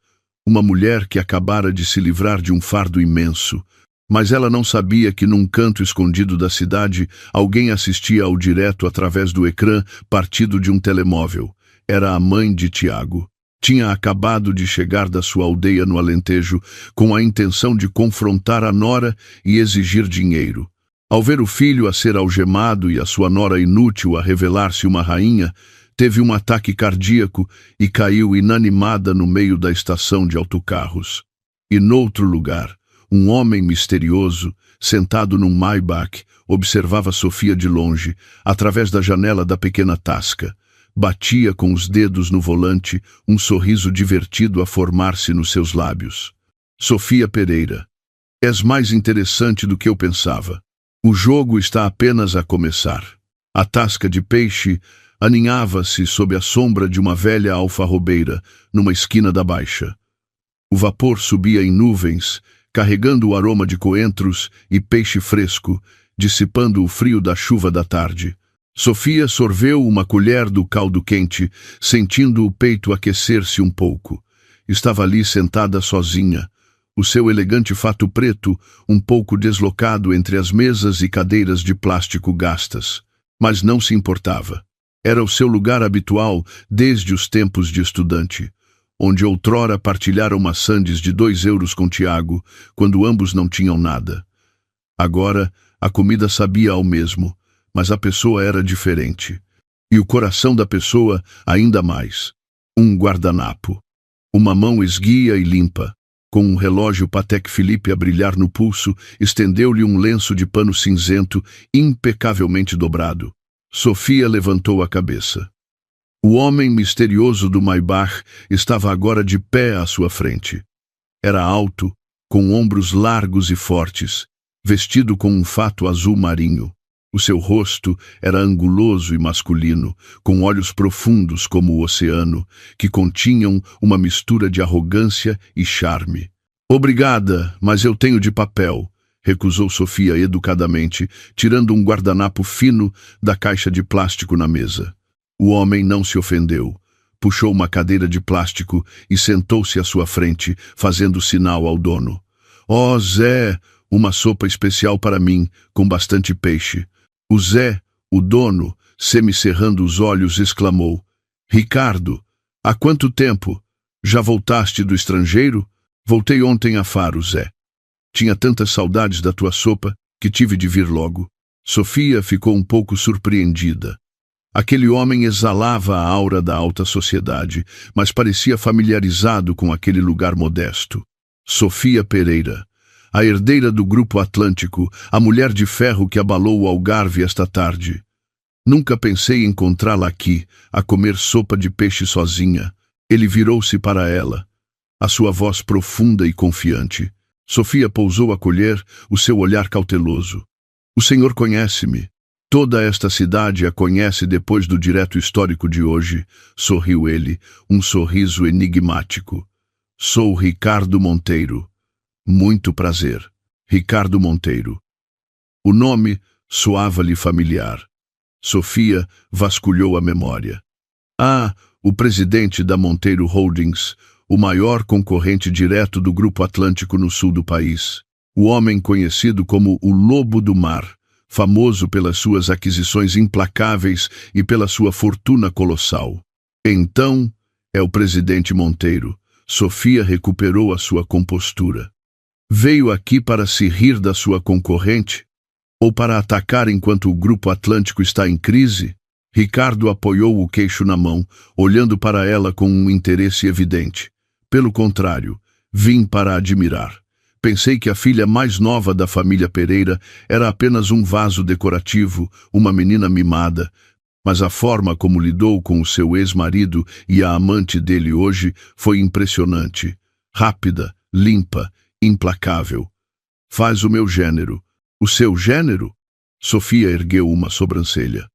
uma mulher que acabara de se livrar de um fardo imenso, mas ela não sabia que num canto escondido da cidade alguém assistia ao direto através do ecrã partido de um telemóvel. Era a mãe de Tiago. Tinha acabado de chegar da sua aldeia no Alentejo com a intenção de confrontar a nora e exigir dinheiro. Ao ver o filho a ser algemado e a sua nora inútil a revelar-se uma rainha, teve um ataque cardíaco e caiu inanimada no meio da estação de autocarros. E noutro lugar, um homem misterioso, sentado num Maybach, observava Sofia de longe, através da janela da pequena tasca. Batia com os dedos no volante, um sorriso divertido a formar-se nos seus lábios. Sofia Pereira, és mais interessante do que eu pensava. O jogo está apenas a começar. A tasca de peixe aninhava-se sob a sombra de uma velha alfarrobeira, numa esquina da Baixa. O vapor subia em nuvens, carregando o aroma de coentros e peixe fresco, dissipando o frio da chuva da tarde. Sofia sorveu uma colher do caldo quente, sentindo o peito aquecer-se um pouco. Estava ali sentada sozinha, o seu elegante fato preto um pouco deslocado entre as mesas e cadeiras de plástico gastas. Mas não se importava. Era o seu lugar habitual desde os tempos de estudante, onde outrora partilharam maçãs de 2 euros com Tiago, quando ambos não tinham nada. Agora, a comida sabia ao mesmo, mas a pessoa era diferente. E o coração da pessoa ainda mais. Um guardanapo. Uma mão esguia e limpa, com um relógio Patek Philippe a brilhar no pulso, estendeu-lhe um lenço de pano cinzento impecavelmente dobrado. Sofia levantou a cabeça. O homem misterioso do Maybach estava agora de pé à sua frente. Era alto, com ombros largos e fortes, vestido com um fato azul marinho. O seu rosto era anguloso e masculino, com olhos profundos como o oceano, que continham uma mistura de arrogância e charme. Obrigada, mas eu tenho de papel, recusou Sofia educadamente, tirando um guardanapo fino da caixa de plástico na mesa. O homem não se ofendeu. Puxou uma cadeira de plástico e sentou-se à sua frente, fazendo sinal ao dono. Oh, Zé, uma sopa especial para mim, com bastante peixe. O Zé, o dono, semicerrando os olhos, exclamou. Ricardo, há quanto tempo? Já voltaste do estrangeiro? Voltei ontem a Faro, Zé. Tinha tantas saudades da tua sopa que tive de vir logo. Sofia ficou um pouco surpreendida. Aquele homem exalava a aura da alta sociedade, mas parecia familiarizado com aquele lugar modesto. Sofia Pereira, a herdeira do Grupo Atlântico, a mulher de ferro que abalou o Algarve esta tarde. Nunca pensei encontrá-la aqui, a comer sopa de peixe sozinha. Ele virou-se para ela, a sua voz profunda e confiante. Sofia pousou a colher, o seu olhar cauteloso. O senhor conhece-me. Toda esta cidade a conhece depois do direto histórico de hoje, sorriu ele, um sorriso enigmático. Sou Ricardo Monteiro. Muito prazer. Ricardo Monteiro. O nome soava-lhe familiar. Sofia vasculhou a memória. Ah, o presidente da Monteiro Holdings, o maior concorrente direto do Grupo Atlântico no sul do país. O homem conhecido como o Lobo do Mar, famoso pelas suas aquisições implacáveis e pela sua fortuna colossal. Então, é o presidente Monteiro. Sofia recuperou a sua compostura. Veio aqui para se rir da sua concorrente? Ou para atacar enquanto o Grupo Atlântico está em crise? Ricardo apoiou o queixo na mão, olhando para ela com um interesse evidente. Pelo contrário, vim para admirar. Pensei que a filha mais nova da família Pereira era apenas um vaso decorativo, uma menina mimada, mas a forma como lidou com o seu ex-marido e a amante dele hoje foi impressionante. Rápida, limpa, implacável. Faz o meu gênero. O seu gênero? Sofia ergueu uma sobrancelha.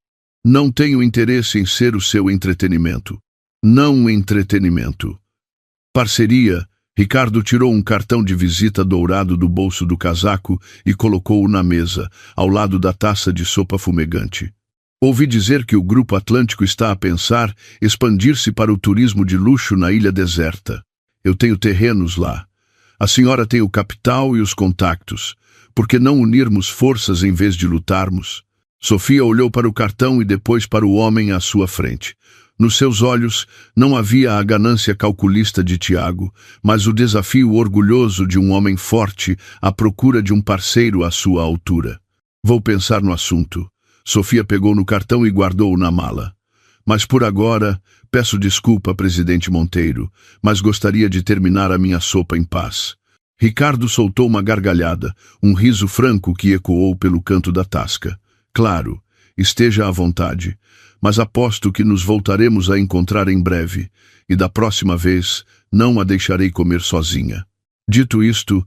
Não tenho interesse em ser o seu entretenimento. Não entretenimento. Parceria. Ricardo tirou um cartão de visita dourado do bolso do casaco e colocou-o na mesa, ao lado da taça de sopa fumegante. Ouvi dizer que o Grupo Atlântico está a pensar expandir-se para o turismo de luxo na ilha deserta. Eu tenho terrenos lá. A senhora tem o capital e os contactos. Por que não unirmos forças em vez de lutarmos? Sofia olhou para o cartão e depois para o homem à sua frente. Nos seus olhos não havia a ganância calculista de Tiago, mas o desafio orgulhoso de um homem forte à procura de um parceiro à sua altura. Vou pensar no assunto. Sofia pegou no cartão e guardou-o na mala. Mas por agora, peço desculpa, presidente Monteiro, mas gostaria de terminar a minha sopa em paz. Ricardo soltou uma gargalhada, um riso franco que ecoou pelo canto da tasca. Claro, esteja à vontade, mas aposto que nos voltaremos a encontrar em breve, e da próxima vez não a deixarei comer sozinha. Dito isto,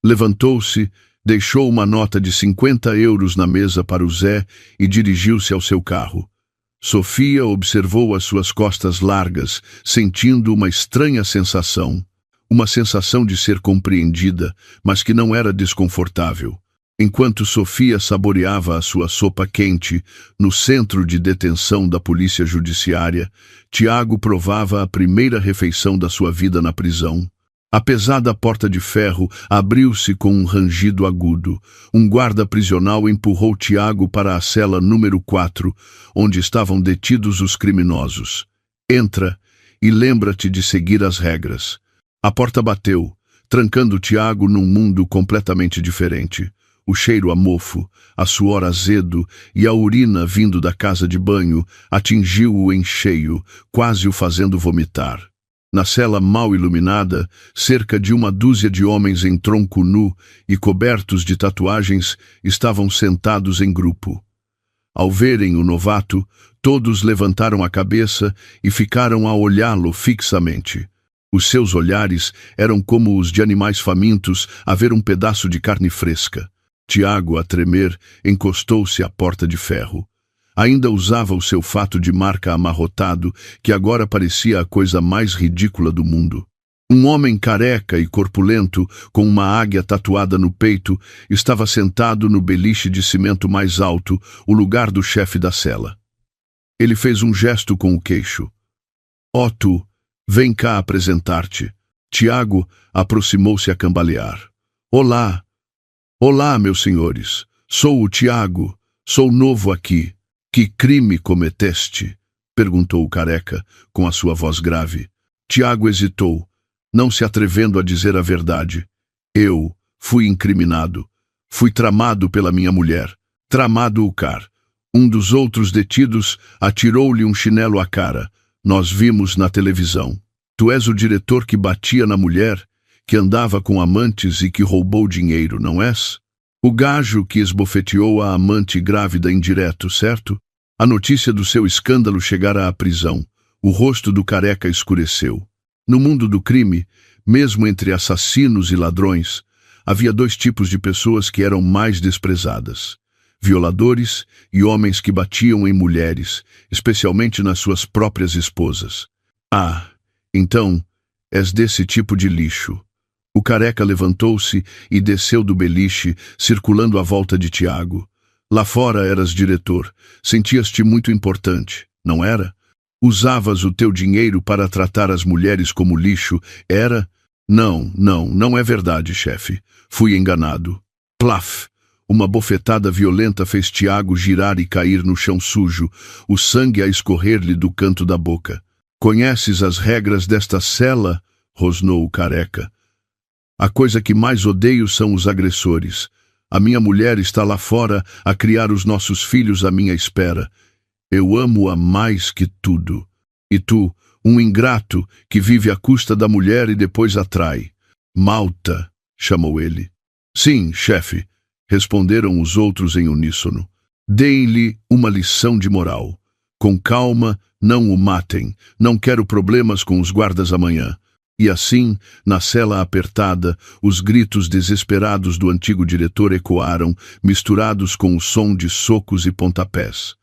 levantou-se, deixou uma nota de 50 euros na mesa para o Zé e dirigiu-se ao seu carro. Sofia observou as suas costas largas, sentindo uma estranha sensação. Uma sensação de ser compreendida, mas que não era desconfortável. Enquanto Sofia saboreava a sua sopa quente, no centro de detenção da polícia judiciária, Tiago provava a primeira refeição da sua vida na prisão. A pesada porta de ferro abriu-se com um rangido agudo. Um guarda prisional empurrou Tiago para a cela número 4, onde estavam detidos os criminosos. Entra e lembra-te de seguir as regras. A porta bateu, trancando Tiago num mundo completamente diferente. O cheiro a mofo, a suor azedo e a urina vindo da casa de banho atingiu-o em cheio, quase o fazendo vomitar. Na cela mal iluminada, cerca de uma dúzia de homens em tronco nu e cobertos de tatuagens estavam sentados em grupo. Ao verem o novato, todos levantaram a cabeça e ficaram a olhá-lo fixamente. Os seus olhares eram como os de animais famintos a ver um pedaço de carne fresca. Tiago, a tremer, encostou-se à porta de ferro. Ainda usava o seu fato de marca amarrotado, que agora parecia a coisa mais ridícula do mundo. Um homem careca e corpulento, com uma águia tatuada no peito, estava sentado no beliche de cimento mais alto, o lugar do chefe da cela. Ele fez um gesto com o queixo. "Ó tu, vem cá apresentar-te." Tiago aproximou-se a cambalear. "Olá, olá, meus senhores. Sou o Tiago, sou novo aqui. Que crime cometeste?" perguntou o careca, com a sua voz grave. Tiago hesitou, não se atrevendo a dizer a verdade. "Eu fui incriminado. Fui tramado pela minha mulher. Tramado o car. Um dos outros detidos atirou-lhe um chinelo à cara. Nós vimos na televisão. Tu és o diretor que batia na mulher, que andava com amantes e que roubou dinheiro, não és? O gajo que esbofeteou a amante grávida indireto, certo?" A notícia do seu escândalo chegara à prisão. O rosto do careca escureceu. No mundo do crime, mesmo entre assassinos e ladrões, havia dois tipos de pessoas que eram mais desprezadas: violadores e homens que batiam em mulheres, especialmente nas suas próprias esposas. "Ah, então, és desse tipo de lixo." O careca levantou-se e desceu do beliche, circulando à volta de Tiago. "Lá fora eras diretor. Sentias-te muito importante, não era? Usavas o teu dinheiro para tratar as mulheres como lixo, era?" Não é verdade, chefe. Fui enganado." Plaf! Uma bofetada violenta fez Tiago girar e cair no chão sujo, o sangue a escorrer-lhe do canto da boca. "Conheces as regras desta cela?" rosnou o careca. "A coisa que mais odeio são os agressores. A minha mulher está lá fora a criar os nossos filhos à minha espera. Eu amo-a mais que tudo. E tu, um ingrato que vive à custa da mulher e depois a trai." "Malta", chamou ele. "Sim, chefe", responderam os outros em uníssono. "Deem-lhe uma lição de moral. Com calma, não o matem. Não quero problemas com os guardas amanhã." E assim, na cela apertada, os gritos desesperados do antigo diretor ecoaram, misturados com o som de socos e pontapés.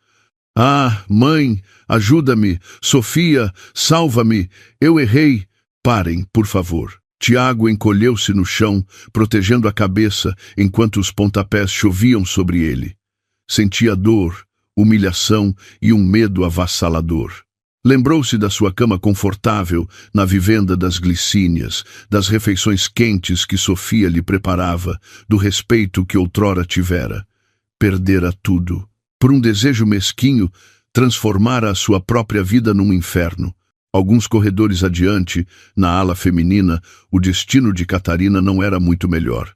"Ah, mãe, ajuda-me! Sofia, salva-me! Eu errei! Parem, por favor." Tiago encolheu-se no chão, protegendo a cabeça, enquanto os pontapés choviam sobre ele. Sentia dor, humilhação e um medo avassalador. Lembrou-se da sua cama confortável na vivenda das Glicínias, das refeições quentes que Sofia lhe preparava, do respeito que outrora tivera. Perdera tudo. Por um desejo mesquinho, transformara a sua própria vida num inferno. Alguns corredores adiante, na ala feminina, o destino de Catarina não era muito melhor.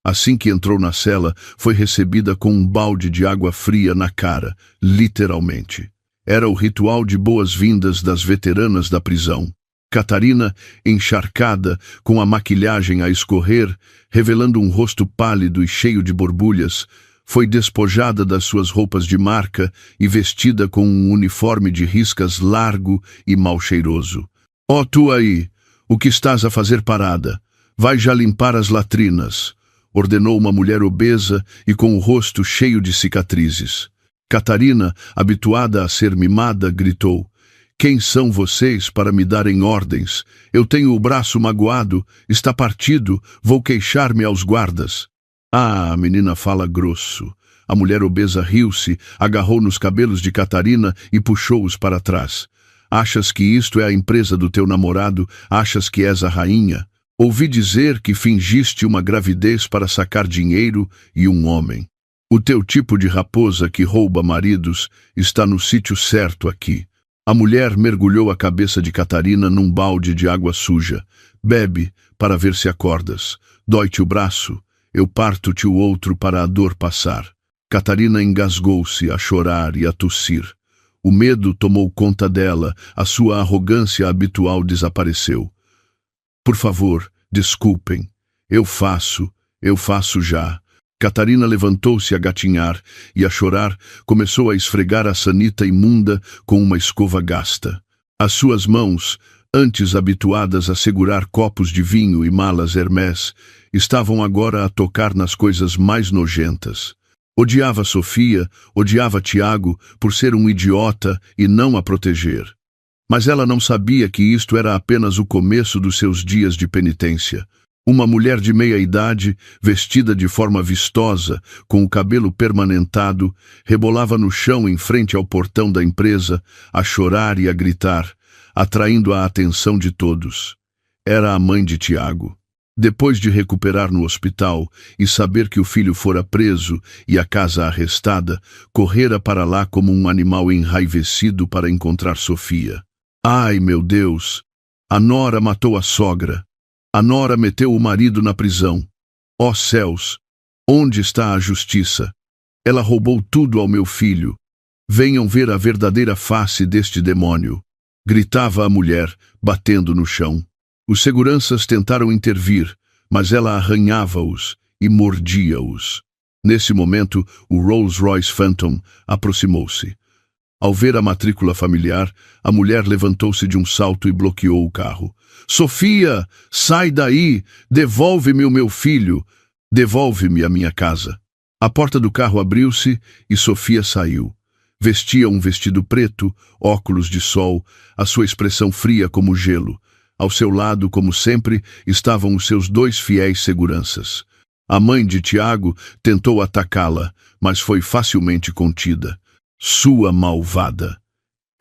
Assim que entrou na cela, foi recebida com um balde de água fria na cara, literalmente. Era o ritual de boas-vindas das veteranas da prisão. Catarina, encharcada, com a maquilhagem a escorrer, revelando um rosto pálido e cheio de borbulhas, foi despojada das suas roupas de marca e vestida com um uniforme de riscas largo e mal cheiroso. «Ó, tu aí, o que estás a fazer parada? Vai já limpar as latrinas», ordenou uma mulher obesa e com o rosto cheio de cicatrizes. Catarina, habituada a ser mimada, gritou: «Quem são vocês para me darem ordens? Eu tenho o braço magoado, está partido, vou queixar-me aos guardas». «Ah», a menina fala grosso. A mulher obesa riu-se, agarrou nos cabelos de Catarina e puxou-os para trás. «Achas que isto é a empresa do teu namorado? Achas que és a rainha? Ouvi dizer que fingiste uma gravidez para sacar dinheiro e um homem. O teu tipo de raposa que rouba maridos está no sítio certo aqui». A mulher mergulhou a cabeça de Catarina num balde de água suja. «Bebe, para ver se acordas. Dói-te o braço? Eu parto-te o outro para a dor passar». Catarina engasgou-se a chorar e a tossir. O medo tomou conta dela, a sua arrogância habitual desapareceu. «Por favor, desculpem. Eu faço já». Catarina levantou-se a gatinhar e a chorar, começou a esfregar a sanita imunda com uma escova gasta. As suas mãos, antes habituadas a segurar copos de vinho e malas Hermès, estavam agora a tocar nas coisas mais nojentas. Odiava Sofia, odiava Tiago por ser um idiota e não a proteger. Mas ela não sabia que isto era apenas o começo dos seus dias de penitência. Uma mulher de meia-idade, vestida de forma vistosa, com o cabelo permanentado, rebolava no chão em frente ao portão da empresa, a chorar e a gritar, atraindo a atenção de todos. Era a mãe de Tiago. Depois de recuperar no hospital e saber que o filho fora preso e a casa arrestada, correra para lá como um animal enraivecido para encontrar Sofia. Ai, meu Deus! A nora matou a sogra. A nora meteu o marido na prisão. Ó céus! Onde está a justiça? Ela roubou tudo ao meu filho. Venham ver a verdadeira face deste demônio. Gritava a mulher, batendo no chão. Os seguranças tentaram intervir, mas ela arranhava-os e mordia-os. Nesse momento, o Rolls-Royce Phantom aproximou-se. Ao ver a matrícula familiar, a mulher levantou-se de um salto e bloqueou o carro. «Sofia, sai daí! Devolve-me o meu filho! Devolve-me a minha casa!» A porta do carro abriu-se e Sofia saiu. Vestia um vestido preto, óculos de sol, a sua expressão fria como gelo. Ao seu lado, como sempre, estavam os seus 2 fiéis seguranças. A mãe de Tiago tentou atacá-la, mas foi facilmente contida. «Sua malvada!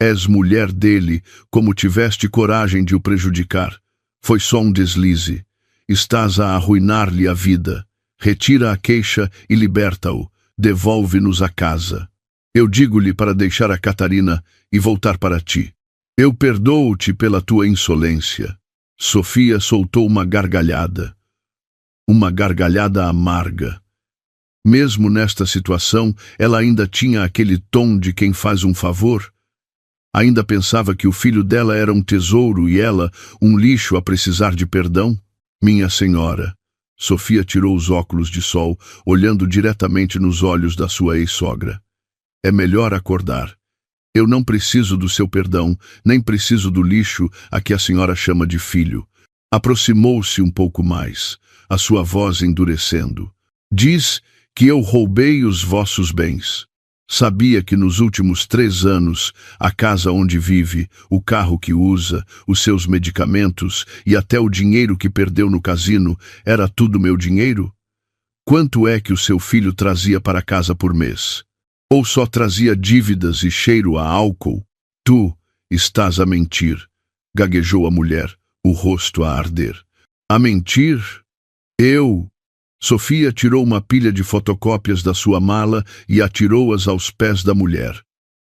És mulher dele, como tiveste coragem de o prejudicar. Foi só um deslize. Estás a arruinar-lhe a vida. Retira a queixa e liberta-o. Devolve-nos a casa. Eu digo-lhe para deixar a Catarina e voltar para ti. Eu perdoo-te pela tua insolência». Sofia soltou uma gargalhada amarga. Mesmo nesta situação, ela ainda tinha aquele tom de quem faz um favor. Ainda pensava que o filho dela era um tesouro e ela, um lixo a precisar de perdão. «Minha senhora», Sofia tirou os óculos de sol, olhando diretamente nos olhos da sua ex-sogra. «É melhor acordar. Eu não preciso do seu perdão, nem preciso do lixo a que a senhora chama de filho». Aproximou-se um pouco mais, a sua voz endurecendo. «Diz que eu roubei os vossos bens. Sabia que nos últimos 3 anos, a casa onde vive, o carro que usa, os seus medicamentos e até o dinheiro que perdeu no cassino, era tudo meu dinheiro? Quanto é que o seu filho trazia para casa por mês? Ou só trazia dívidas e cheiro a álcool? Tu estás a mentir», gaguejou a mulher, o rosto a arder. «A mentir? Eu?» Sofia tirou uma pilha de fotocópias da sua mala e atirou-as aos pés da mulher.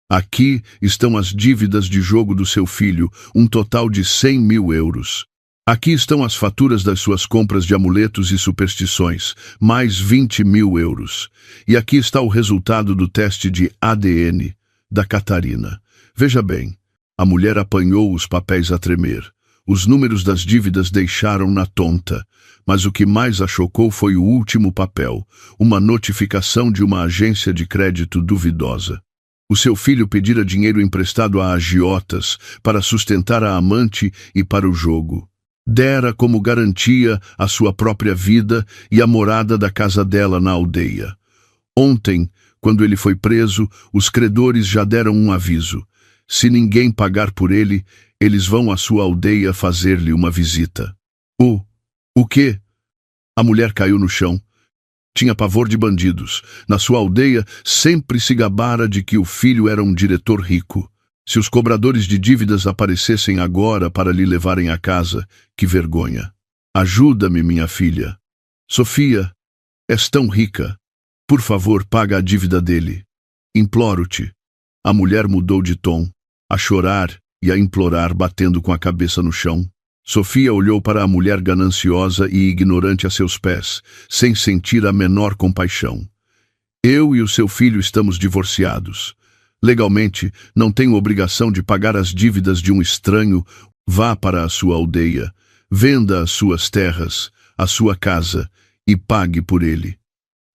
«Aqui estão as dívidas de jogo do seu filho, um total de 100.000 euros. Aqui estão as faturas das suas compras de amuletos e superstições, mais 20.000 euros. E aqui está o resultado do teste de ADN da Catarina. Veja bem, a mulher apanhou os papéis a tremer. Os números das dívidas deixaram-na tonta, mas o que mais a chocou foi o último papel, uma notificação de uma agência de crédito duvidosa. O seu filho pedira dinheiro emprestado a agiotas para sustentar a amante e para o jogo. Dera como garantia a sua própria vida e a morada da casa dela na aldeia. Ontem, quando ele foi preso, os credores já deram um aviso. Se ninguém pagar por ele, eles vão à sua aldeia fazer-lhe uma visita. O quê? A mulher caiu no chão. Tinha pavor de bandidos. Na sua aldeia, sempre se gabara de que o filho era um diretor rico. Se os cobradores de dívidas aparecessem agora para lhe levarem à casa, que vergonha. Ajuda-me, minha filha. Sofia, és tão rica. Por favor, paga a dívida dele. Imploro-te. A mulher mudou de tom, a chorar e a implorar, batendo com a cabeça no chão. Sofia olhou para a mulher gananciosa e ignorante a seus pés, sem sentir a menor compaixão. Eu e o seu filho estamos divorciados. Legalmente, não tenho obrigação de pagar as dívidas de um estranho. Vá para a sua aldeia, venda as suas terras, a sua casa e pague por ele.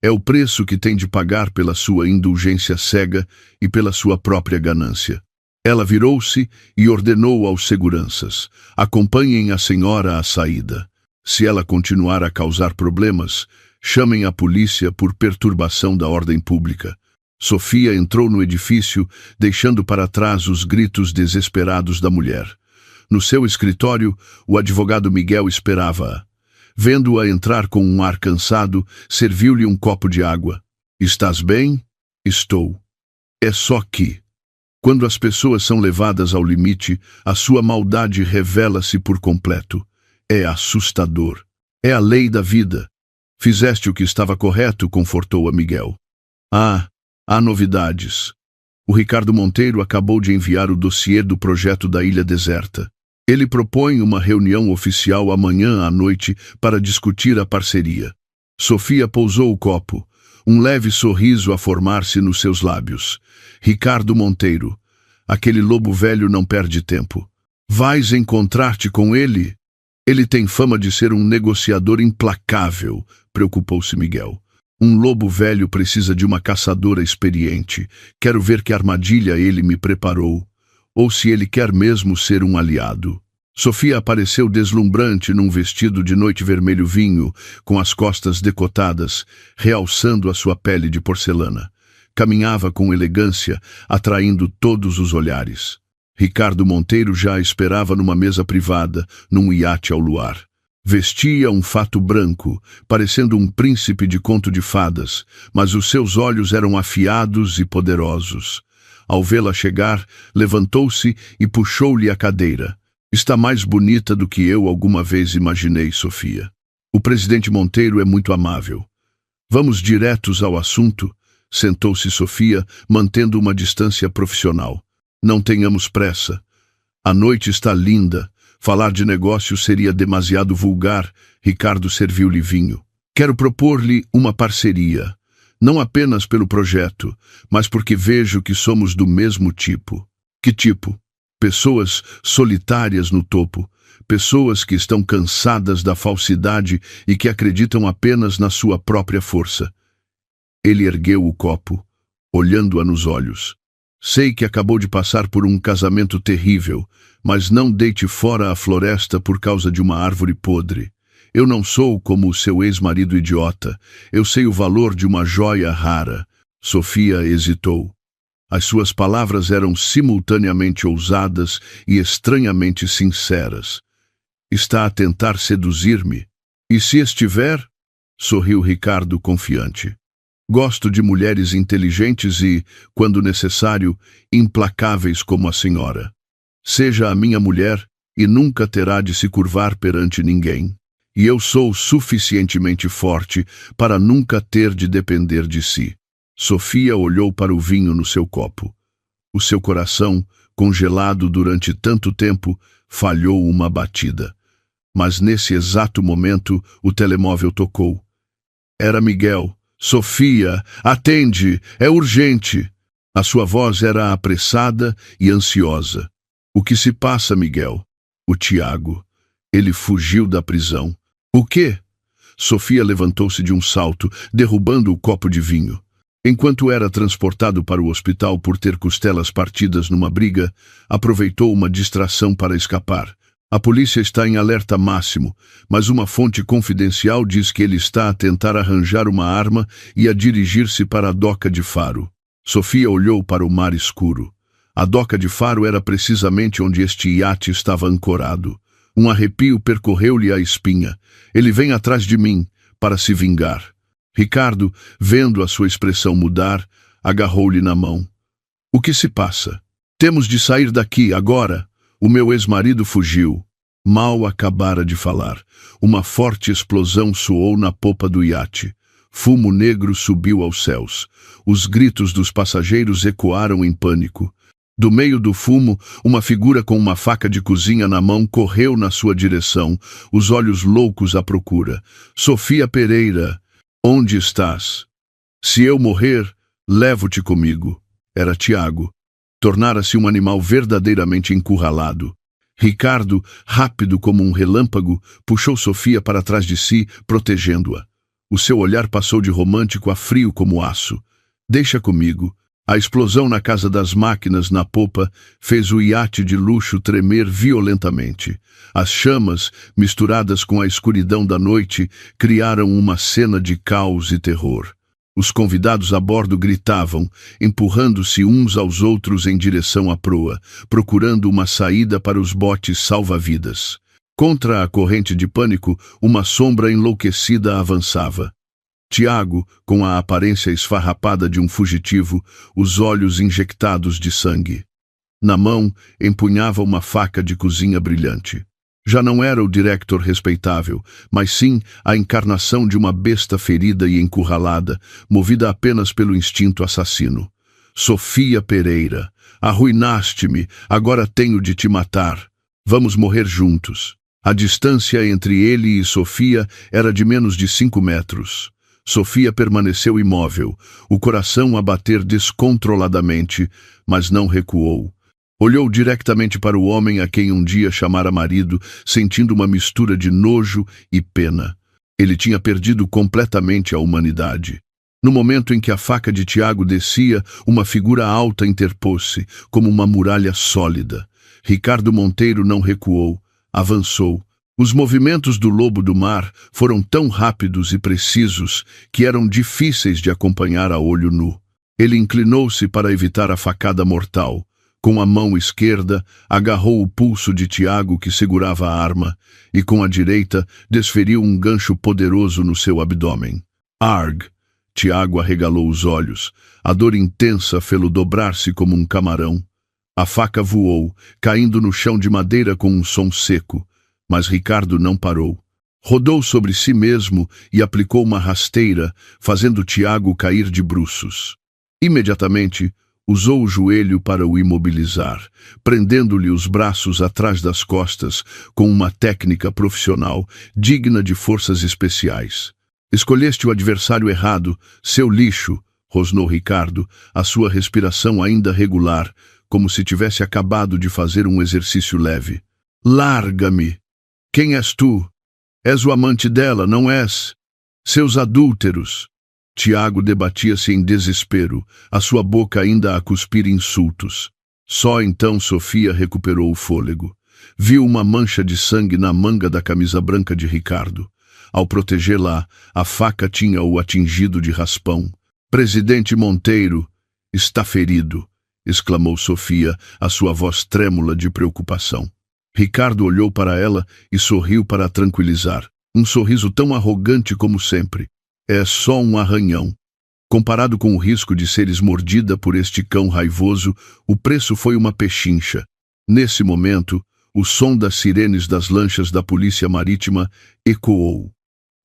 É o preço que tem de pagar pela sua indulgência cega e pela sua própria ganância. Ela virou-se e ordenou aos seguranças: acompanhem a senhora à saída. Se ela continuar a causar problemas, chamem a polícia por perturbação da ordem pública. Sofia entrou no edifício, deixando para trás os gritos desesperados da mulher. No seu escritório, o advogado Miguel esperava-a. Vendo-a entrar com um ar cansado, serviu-lhe um copo de água. Estás bem? Estou. É só que, quando as pessoas são levadas ao limite, a sua maldade revela-se por completo. É assustador. É a lei da vida. Fizeste o que estava correto, confortou-a Miguel. Há novidades. O Ricardo Monteiro acabou de enviar o dossiê do projeto da Ilha Deserta. Ele propõe uma reunião oficial amanhã à noite para discutir a parceria. Sofia pousou o copo, um leve sorriso a formar-se nos seus lábios. Ricardo Monteiro, aquele lobo velho não perde tempo. Vais encontrar-te com ele? Ele tem fama de ser um negociador implacável, preocupou-se Miguel. Um lobo velho precisa de uma caçadora experiente. Quero ver que armadilha ele me preparou. Ou se ele quer mesmo ser um aliado. Sofia apareceu deslumbrante num vestido de noite vermelho vinho, com as costas decotadas, realçando a sua pele de porcelana. Caminhava com elegância, atraindo todos os olhares. Ricardo Monteiro já a esperava numa mesa privada, num iate ao luar. Vestia um fato branco, parecendo um príncipe de conto de fadas, mas os seus olhos eram afiados e poderosos. Ao vê-la chegar, levantou-se e puxou-lhe a cadeira. Está mais bonita do que eu alguma vez imaginei, Sofia. O presidente Monteiro é muito amável. Vamos diretos ao assunto, sentou-se Sofia, mantendo uma distância profissional. Não tenhamos pressa. A noite está linda. Falar de negócio seria demasiado vulgar. Ricardo serviu-lhe vinho. Quero propor-lhe uma parceria. Não apenas pelo projeto, mas porque vejo que somos do mesmo tipo. Que tipo? Pessoas solitárias no topo. Pessoas que estão cansadas da falsidade e que acreditam apenas na sua própria força. Ele ergueu o copo, olhando-a nos olhos. Sei que acabou de passar por um casamento terrível, mas não deite fora a floresta por causa de uma árvore podre. Eu não sou como o seu ex-marido idiota. Eu sei o valor de uma joia rara. Sofia hesitou. As suas palavras eram simultaneamente ousadas e estranhamente sinceras. Está a tentar seduzir-me? E se estiver? Sorriu Ricardo confiante. Gosto de mulheres inteligentes e, quando necessário, implacáveis como a senhora. Seja a minha mulher e nunca terá de se curvar perante ninguém. E eu sou suficientemente forte para nunca ter de depender de si. Sofia olhou para o vinho no seu copo. O seu coração, congelado durante tanto tempo, falhou uma batida. Mas nesse exato momento, o telemóvel tocou. Era Miguel. Sofia, atende, é urgente. A sua voz era apressada e ansiosa. O que se passa, Miguel? O Tiago. Ele fugiu da prisão. O quê? Sofia levantou-se de um salto, derrubando o copo de vinho. Enquanto era transportado para o hospital por ter costelas partidas numa briga, aproveitou uma distração para escapar. A polícia está em alerta máximo, mas uma fonte confidencial diz que ele está a tentar arranjar uma arma e a dirigir-se para a doca de Faro. Sofia olhou para o mar escuro. A doca de Faro era precisamente onde este iate estava ancorado. Um arrepio percorreu-lhe a espinha. Ele vem atrás de mim, para se vingar. Ricardo, vendo a sua expressão mudar, agarrou-lhe na mão. O que se passa? Temos de sair daqui, agora. O meu ex-marido fugiu. Mal acabara de falar. Uma forte explosão soou na popa do iate. Fumo negro subiu aos céus. Os gritos dos passageiros ecoaram em pânico. Do meio do fumo, uma figura com uma faca de cozinha na mão correu na sua direção, os olhos loucos à procura. Sofia Pereira, onde estás? Se eu morrer, levo-te comigo. Era Tiago. Tornara-se um animal verdadeiramente encurralado. Ricardo, rápido como um relâmpago, puxou Sofia para trás de si, protegendo-a. O seu olhar passou de romântico a frio como aço. Deixa comigo. A explosão na casa das máquinas na popa fez o iate de luxo tremer violentamente. As chamas, misturadas com a escuridão da noite, criaram uma cena de caos e terror. Os convidados a bordo gritavam, empurrando-se uns aos outros em direção à proa, procurando uma saída para os botes salva-vidas. Contra a corrente de pânico, uma sombra enlouquecida avançava. Tiago, com a aparência esfarrapada de um fugitivo, os olhos injectados de sangue. Na mão, empunhava uma faca de cozinha brilhante. Já não era o diretor respeitável, mas sim a encarnação de uma besta ferida e encurralada, movida apenas pelo instinto assassino. Sofia Pereira, arruinaste-me, agora tenho de te matar. Vamos morrer juntos. A distância entre ele e Sofia era de menos de 5 metros. Sofia permaneceu imóvel, o coração a bater descontroladamente, mas não recuou. Olhou diretamente para o homem a quem um dia chamara marido, sentindo uma mistura de nojo e pena. Ele tinha perdido completamente a humanidade. No momento em que a faca de Tiago descia, uma figura alta interpôs-se, como uma muralha sólida. Ricardo Monteiro não recuou, avançou. Os movimentos do lobo do mar foram tão rápidos e precisos que eram difíceis de acompanhar a olho nu. Ele inclinou-se para evitar a facada mortal. Com a mão esquerda, agarrou o pulso de Tiago, que segurava a arma, e com a direita, desferiu um gancho poderoso no seu abdômen. Arg! Tiago arregalou os olhos. A dor intensa fê-lo dobrar-se como um camarão. A faca voou, caindo no chão de madeira com um som seco. Mas Ricardo não parou. Rodou sobre si mesmo e aplicou uma rasteira, fazendo Tiago cair de bruços. Imediatamente, usou o joelho para o imobilizar, prendendo-lhe os braços atrás das costas com uma técnica profissional digna de forças especiais. Escolheste o adversário errado, seu lixo, rosnou Ricardo, a sua respiração ainda regular, como se tivesse acabado de fazer um exercício leve. Larga-me! Quem és tu? És o amante dela, não és? Seus adúlteros! Tiago debatia-se em desespero, a sua boca ainda a cuspir insultos. Só então Sofia recuperou o fôlego. Viu uma mancha de sangue na manga da camisa branca de Ricardo. Ao protegê-la, a faca tinha-o atingido de raspão. Presidente Monteiro, está ferido, exclamou Sofia, a sua voz trêmula de preocupação. Ricardo olhou para ela e sorriu para a tranquilizar. Um sorriso tão arrogante como sempre. É só um arranhão. Comparado com o risco de seres mordida por este cão raivoso, o preço foi uma pechincha. Nesse momento, o som das sirenes das lanchas da Polícia Marítima ecoou.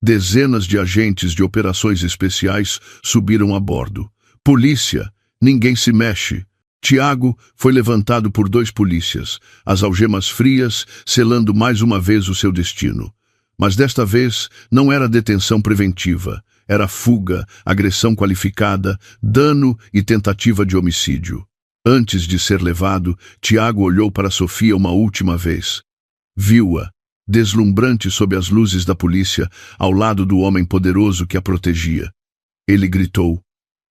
Dezenas de agentes de operações especiais subiram a bordo. Polícia, ninguém se mexe. Tiago foi levantado por 2 polícias, as algemas frias selando mais uma vez o seu destino. Mas desta vez não era detenção preventiva, era fuga, agressão qualificada, dano e tentativa de homicídio. Antes de ser levado, Tiago olhou para Sofia uma última vez. Viu-a, deslumbrante sob as luzes da polícia, ao lado do homem poderoso que a protegia. Ele gritou,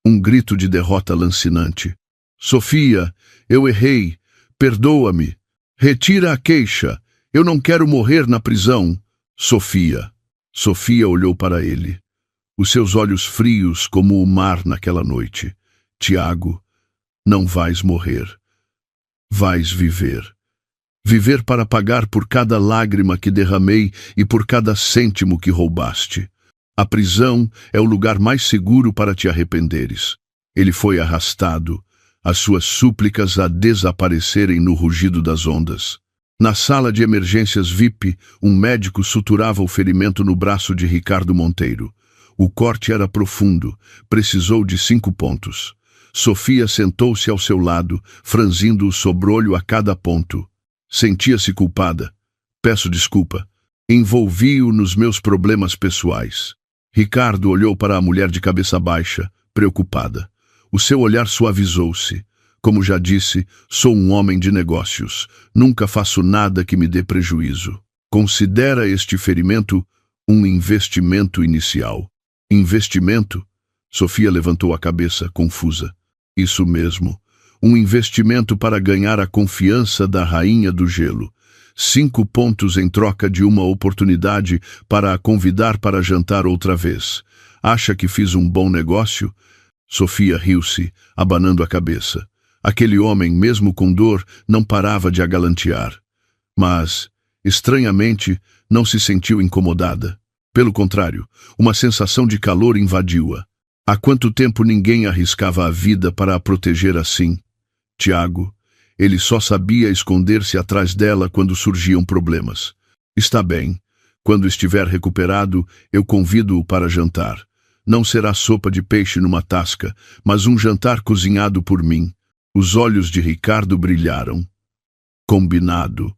um grito de derrota lancinante. Sofia, eu errei, perdoa-me. Retira a queixa, eu não quero morrer na prisão. Sofia. Sofia olhou para ele. Os seus olhos frios como o mar naquela noite. Tiago, não vais morrer. Vais viver. Viver para pagar por cada lágrima que derramei e por cada cêntimo que roubaste. A prisão é o lugar mais seguro para te arrependeres. Ele foi arrastado, as suas súplicas a desaparecerem no rugido das ondas. Na sala de emergências VIP, um médico suturava o ferimento no braço de Ricardo Monteiro. O corte era profundo, precisou de 5 pontos. Sofia sentou-se ao seu lado, franzindo o sobrolho a cada ponto. Sentia-se culpada. Peço desculpa. Envolvi-o nos meus problemas pessoais. Ricardo olhou para a mulher de cabeça baixa, preocupada. O seu olhar suavizou-se. Como já disse, sou um homem de negócios. Nunca faço nada que me dê prejuízo. Considera este ferimento um investimento inicial. Investimento? Sofia levantou a cabeça, confusa. Isso mesmo. Um investimento para ganhar a confiança da rainha do gelo. 5 pontos em troca de uma oportunidade para a convidar para jantar outra vez. Acha que fiz um bom negócio? Sofia riu-se, abanando a cabeça. Aquele homem, mesmo com dor, não parava de agalantear. Mas, estranhamente, não se sentiu incomodada. Pelo contrário, uma sensação de calor invadiu-a. Há quanto tempo ninguém arriscava a vida para a proteger assim? Tiago, ele só sabia esconder-se atrás dela quando surgiam problemas. Está bem. Quando estiver recuperado, eu convido-o para jantar. Não será sopa de peixe numa tasca, mas um jantar cozinhado por mim. Os olhos de Ricardo brilharam. Combinado.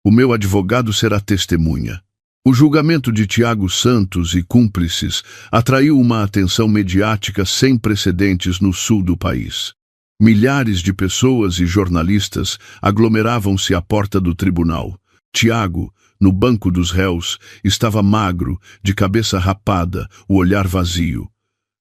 O meu advogado será testemunha. O julgamento de Tiago Santos e cúmplices atraiu uma atenção mediática sem precedentes no sul do país. Milhares de pessoas e jornalistas aglomeravam-se à porta do tribunal. Tiago, no banco dos réus, estava magro, de cabeça rapada, o olhar vazio.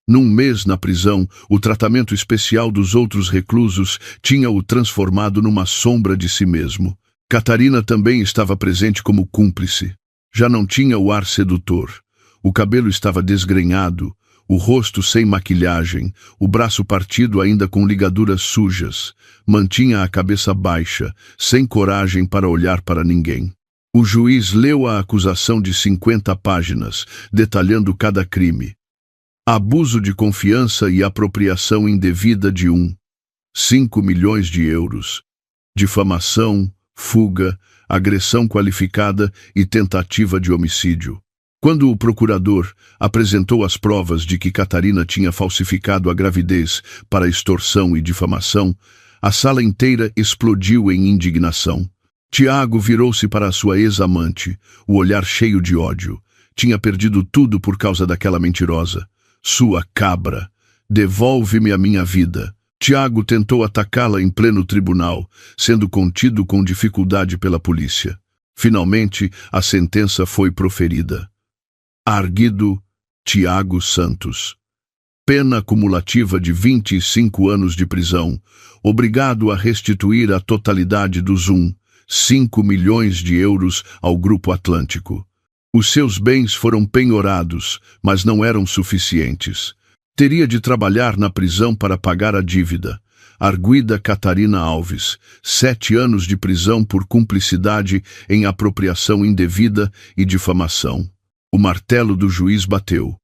Num mês na prisão, o tratamento especial dos outros reclusos tinha-o transformado numa sombra de si mesmo. Catarina também estava presente como cúmplice. Já não tinha o ar sedutor. O cabelo estava desgrenhado, o rosto sem maquilhagem, o braço partido ainda com ligaduras sujas. Mantinha a cabeça baixa, sem coragem para olhar para ninguém. O juiz leu a acusação de 50 páginas, detalhando cada crime. Abuso de confiança e apropriação indevida de 5 milhões de euros. Difamação, fuga, agressão qualificada e tentativa de homicídio. Quando o procurador apresentou as provas de que Catarina tinha falsificado a gravidez para extorsão e difamação, a sala inteira explodiu em indignação. Tiago virou-se para a sua ex-amante, o olhar cheio de ódio. Tinha perdido tudo por causa daquela mentirosa. Sua cabra, devolve-me a minha vida. Tiago tentou atacá-la em pleno tribunal, sendo contido com dificuldade pela polícia. Finalmente, a sentença foi proferida. Arguido Tiago Santos. Pena cumulativa de 25 anos de prisão, obrigado a restituir a totalidade dos 5 milhões de euros ao Grupo Atlântico. Os seus bens foram penhorados, mas não eram suficientes. Teria de trabalhar na prisão para pagar a dívida. Arguida Catarina Alves, 7 anos de prisão por cumplicidade em apropriação indevida e difamação. O martelo do juiz bateu.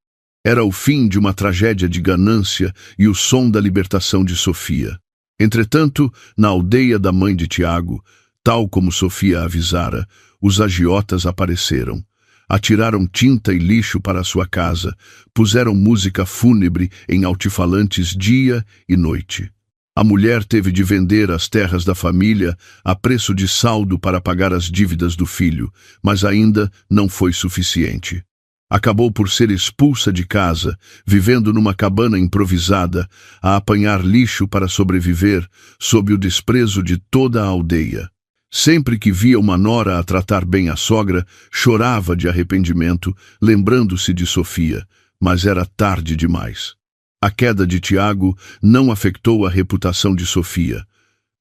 Era o fim de uma tragédia de ganância e o som da libertação de Sofia. Entretanto, na aldeia da mãe de Tiago, tal como Sofia avisara, os agiotas apareceram. Atiraram tinta e lixo para sua casa, puseram música fúnebre em altifalantes dia e noite. A mulher teve de vender as terras da família a preço de saldo para pagar as dívidas do filho, mas ainda não foi suficiente. Acabou por ser expulsa de casa, vivendo numa cabana improvisada, a apanhar lixo para sobreviver, sob o desprezo de toda a aldeia. Sempre que via uma nora a tratar bem a sogra, chorava de arrependimento, lembrando-se de Sofia, mas era tarde demais. A queda de Tiago não afetou a reputação de Sofia.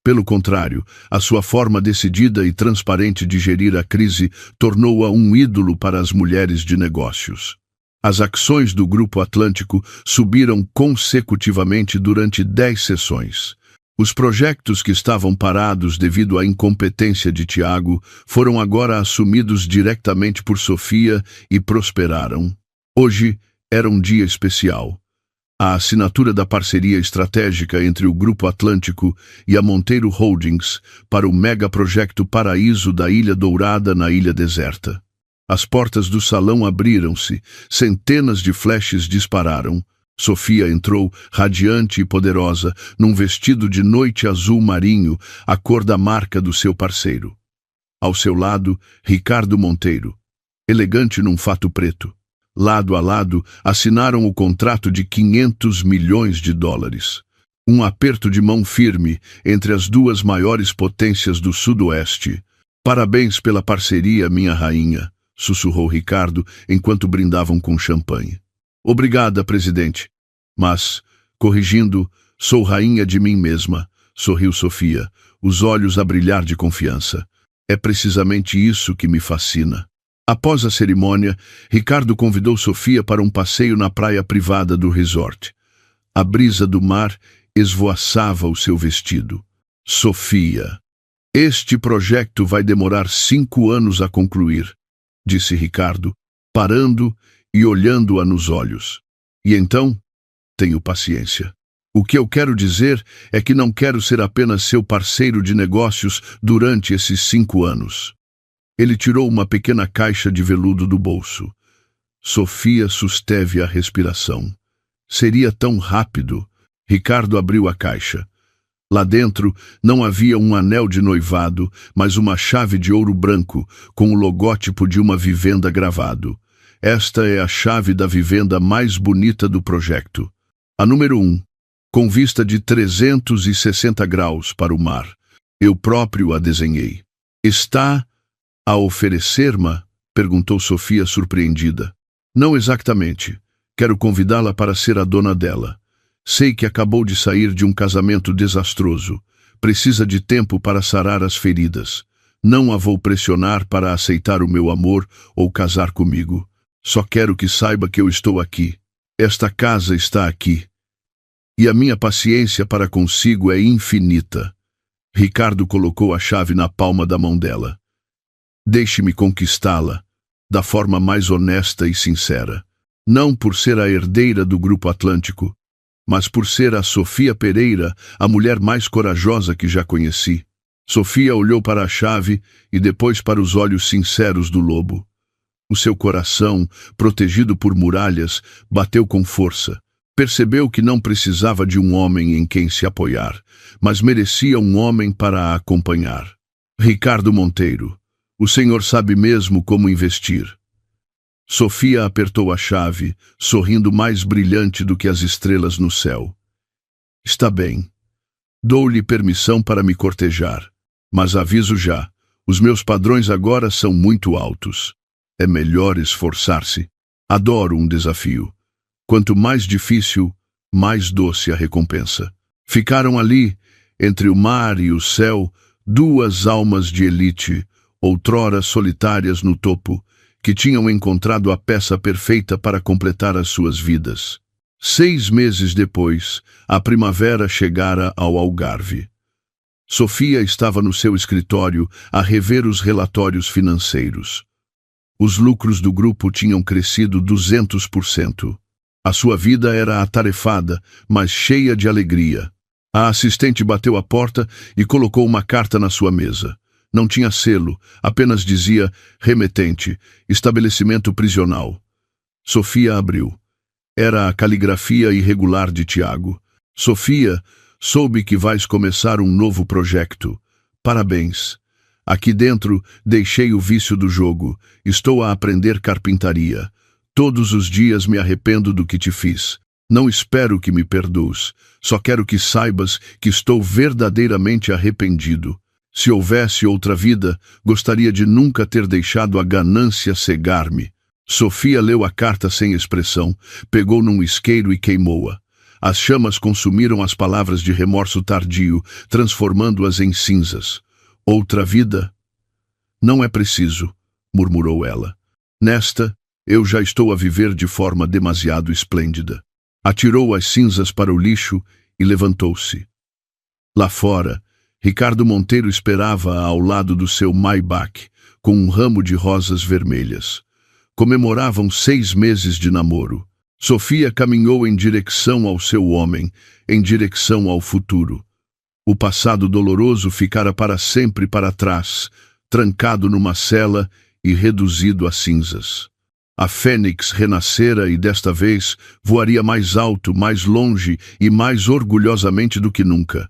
Pelo contrário, a sua forma decidida e transparente de gerir a crise tornou-a um ídolo para as mulheres de negócios. As ações do Grupo Atlântico subiram consecutivamente durante 10 sessões. Os projetos que estavam parados devido à incompetência de Tiago foram agora assumidos diretamente por Sofia e prosperaram. Hoje era um dia especial. A assinatura da parceria estratégica entre o Grupo Atlântico e a Monteiro Holdings para o megaprojeto Paraíso da Ilha Dourada na Ilha Deserta. As portas do salão abriram-se, centenas de flashes dispararam. Sofia entrou, radiante e poderosa, num vestido de noite azul marinho, a cor da marca do seu parceiro. Ao seu lado, Ricardo Monteiro, elegante num fato preto. Lado a lado, assinaram o contrato de 500 milhões de dólares. Um aperto de mão firme entre as duas maiores potências do Sudoeste. Parabéns pela parceria, minha rainha, sussurrou Ricardo enquanto brindavam com champanhe. Obrigada, presidente. Mas, corrigindo, sou rainha de mim mesma, sorriu Sofia, os olhos a brilhar de confiança. É precisamente isso que me fascina. Após a cerimônia, Ricardo convidou Sofia para um passeio na praia privada do resort. A brisa do mar esvoaçava o seu vestido. Sofia, este projeto vai demorar 5 anos a concluir, disse Ricardo, parando e olhando-a nos olhos. E então, tenho paciência. O que eu quero dizer é que não quero ser apenas seu parceiro de negócios durante esses 5 anos. Ele tirou uma pequena caixa de veludo do bolso. Sofia susteve a respiração. Seria tão rápido. Ricardo abriu a caixa. Lá dentro não havia um anel de noivado, mas uma chave de ouro branco, com o logótipo de uma vivenda gravado. Esta é a chave da vivenda mais bonita do projeto. A número 1, com vista de 360 graus para o mar. Eu próprio a desenhei. Está a oferecer-me? Perguntou Sofia surpreendida. Não exatamente. Quero convidá-la para ser a dona dela. Sei que acabou de sair de um casamento desastroso. Precisa de tempo para sarar as feridas. Não a vou pressionar para aceitar o meu amor ou casar comigo. Só quero que saiba que eu estou aqui. Esta casa está aqui. E a minha paciência para consigo é infinita. Ricardo colocou a chave na palma da mão dela. Deixe-me conquistá-la, da forma mais honesta e sincera. Não por ser a herdeira do Grupo Atlântico, mas por ser a Sofia Pereira, a mulher mais corajosa que já conheci. Sofia olhou para a chave e depois para os olhos sinceros do lobo. O seu coração, protegido por muralhas, bateu com força. Percebeu que não precisava de um homem em quem se apoiar, mas merecia um homem para a acompanhar. Ricardo Monteiro. O senhor sabe mesmo como investir. Sofia apertou a chave, sorrindo mais brilhante do que as estrelas no céu. Está bem. Dou-lhe permissão para me cortejar. Mas aviso já, os meus padrões agora são muito altos. É melhor esforçar-se. Adoro um desafio. Quanto mais difícil, mais doce a recompensa. Ficaram ali, entre o mar e o céu, duas almas de elite, outrora solitárias no topo, que tinham encontrado a peça perfeita para completar as suas vidas. 6 meses depois, a primavera chegara ao Algarve. Sofia estava no seu escritório a rever os relatórios financeiros. Os lucros do grupo tinham crescido 200%. A sua vida era atarefada, mas cheia de alegria. A assistente bateu à porta e colocou uma carta na sua mesa. Não tinha selo, apenas dizia remetente, estabelecimento prisional. Sofia abriu. Era a caligrafia irregular de Tiago. Sofia, Soube que vais começar um novo projeto. Parabéns. Aqui dentro, deixei o vício do jogo. Estou a aprender carpintaria. Todos os dias me arrependo do que te fiz. Não espero que me perdoes. Só quero que saibas que estou verdadeiramente arrependido. Se houvesse outra vida, gostaria de nunca ter deixado a ganância cegar-me. Sofia leu a carta sem expressão, pegou num isqueiro e queimou-a. As chamas consumiram as palavras de remorso tardio, transformando-as em cinzas. Outra vida? Não é preciso, murmurou ela. Nesta, eu já estou a viver de forma demasiado esplêndida. Atirou as cinzas para o lixo e levantou-se. Lá fora, Ricardo Monteiro esperava ao lado do seu Maybach, com um ramo de rosas vermelhas. Comemoravam 6 meses de namoro. Sofia caminhou em direção ao seu homem, em direção ao futuro. O passado doloroso ficara para sempre para trás, trancado numa cela e reduzido a cinzas. A fênix renascera e desta vez voaria mais alto, mais longe e mais orgulhosamente do que nunca.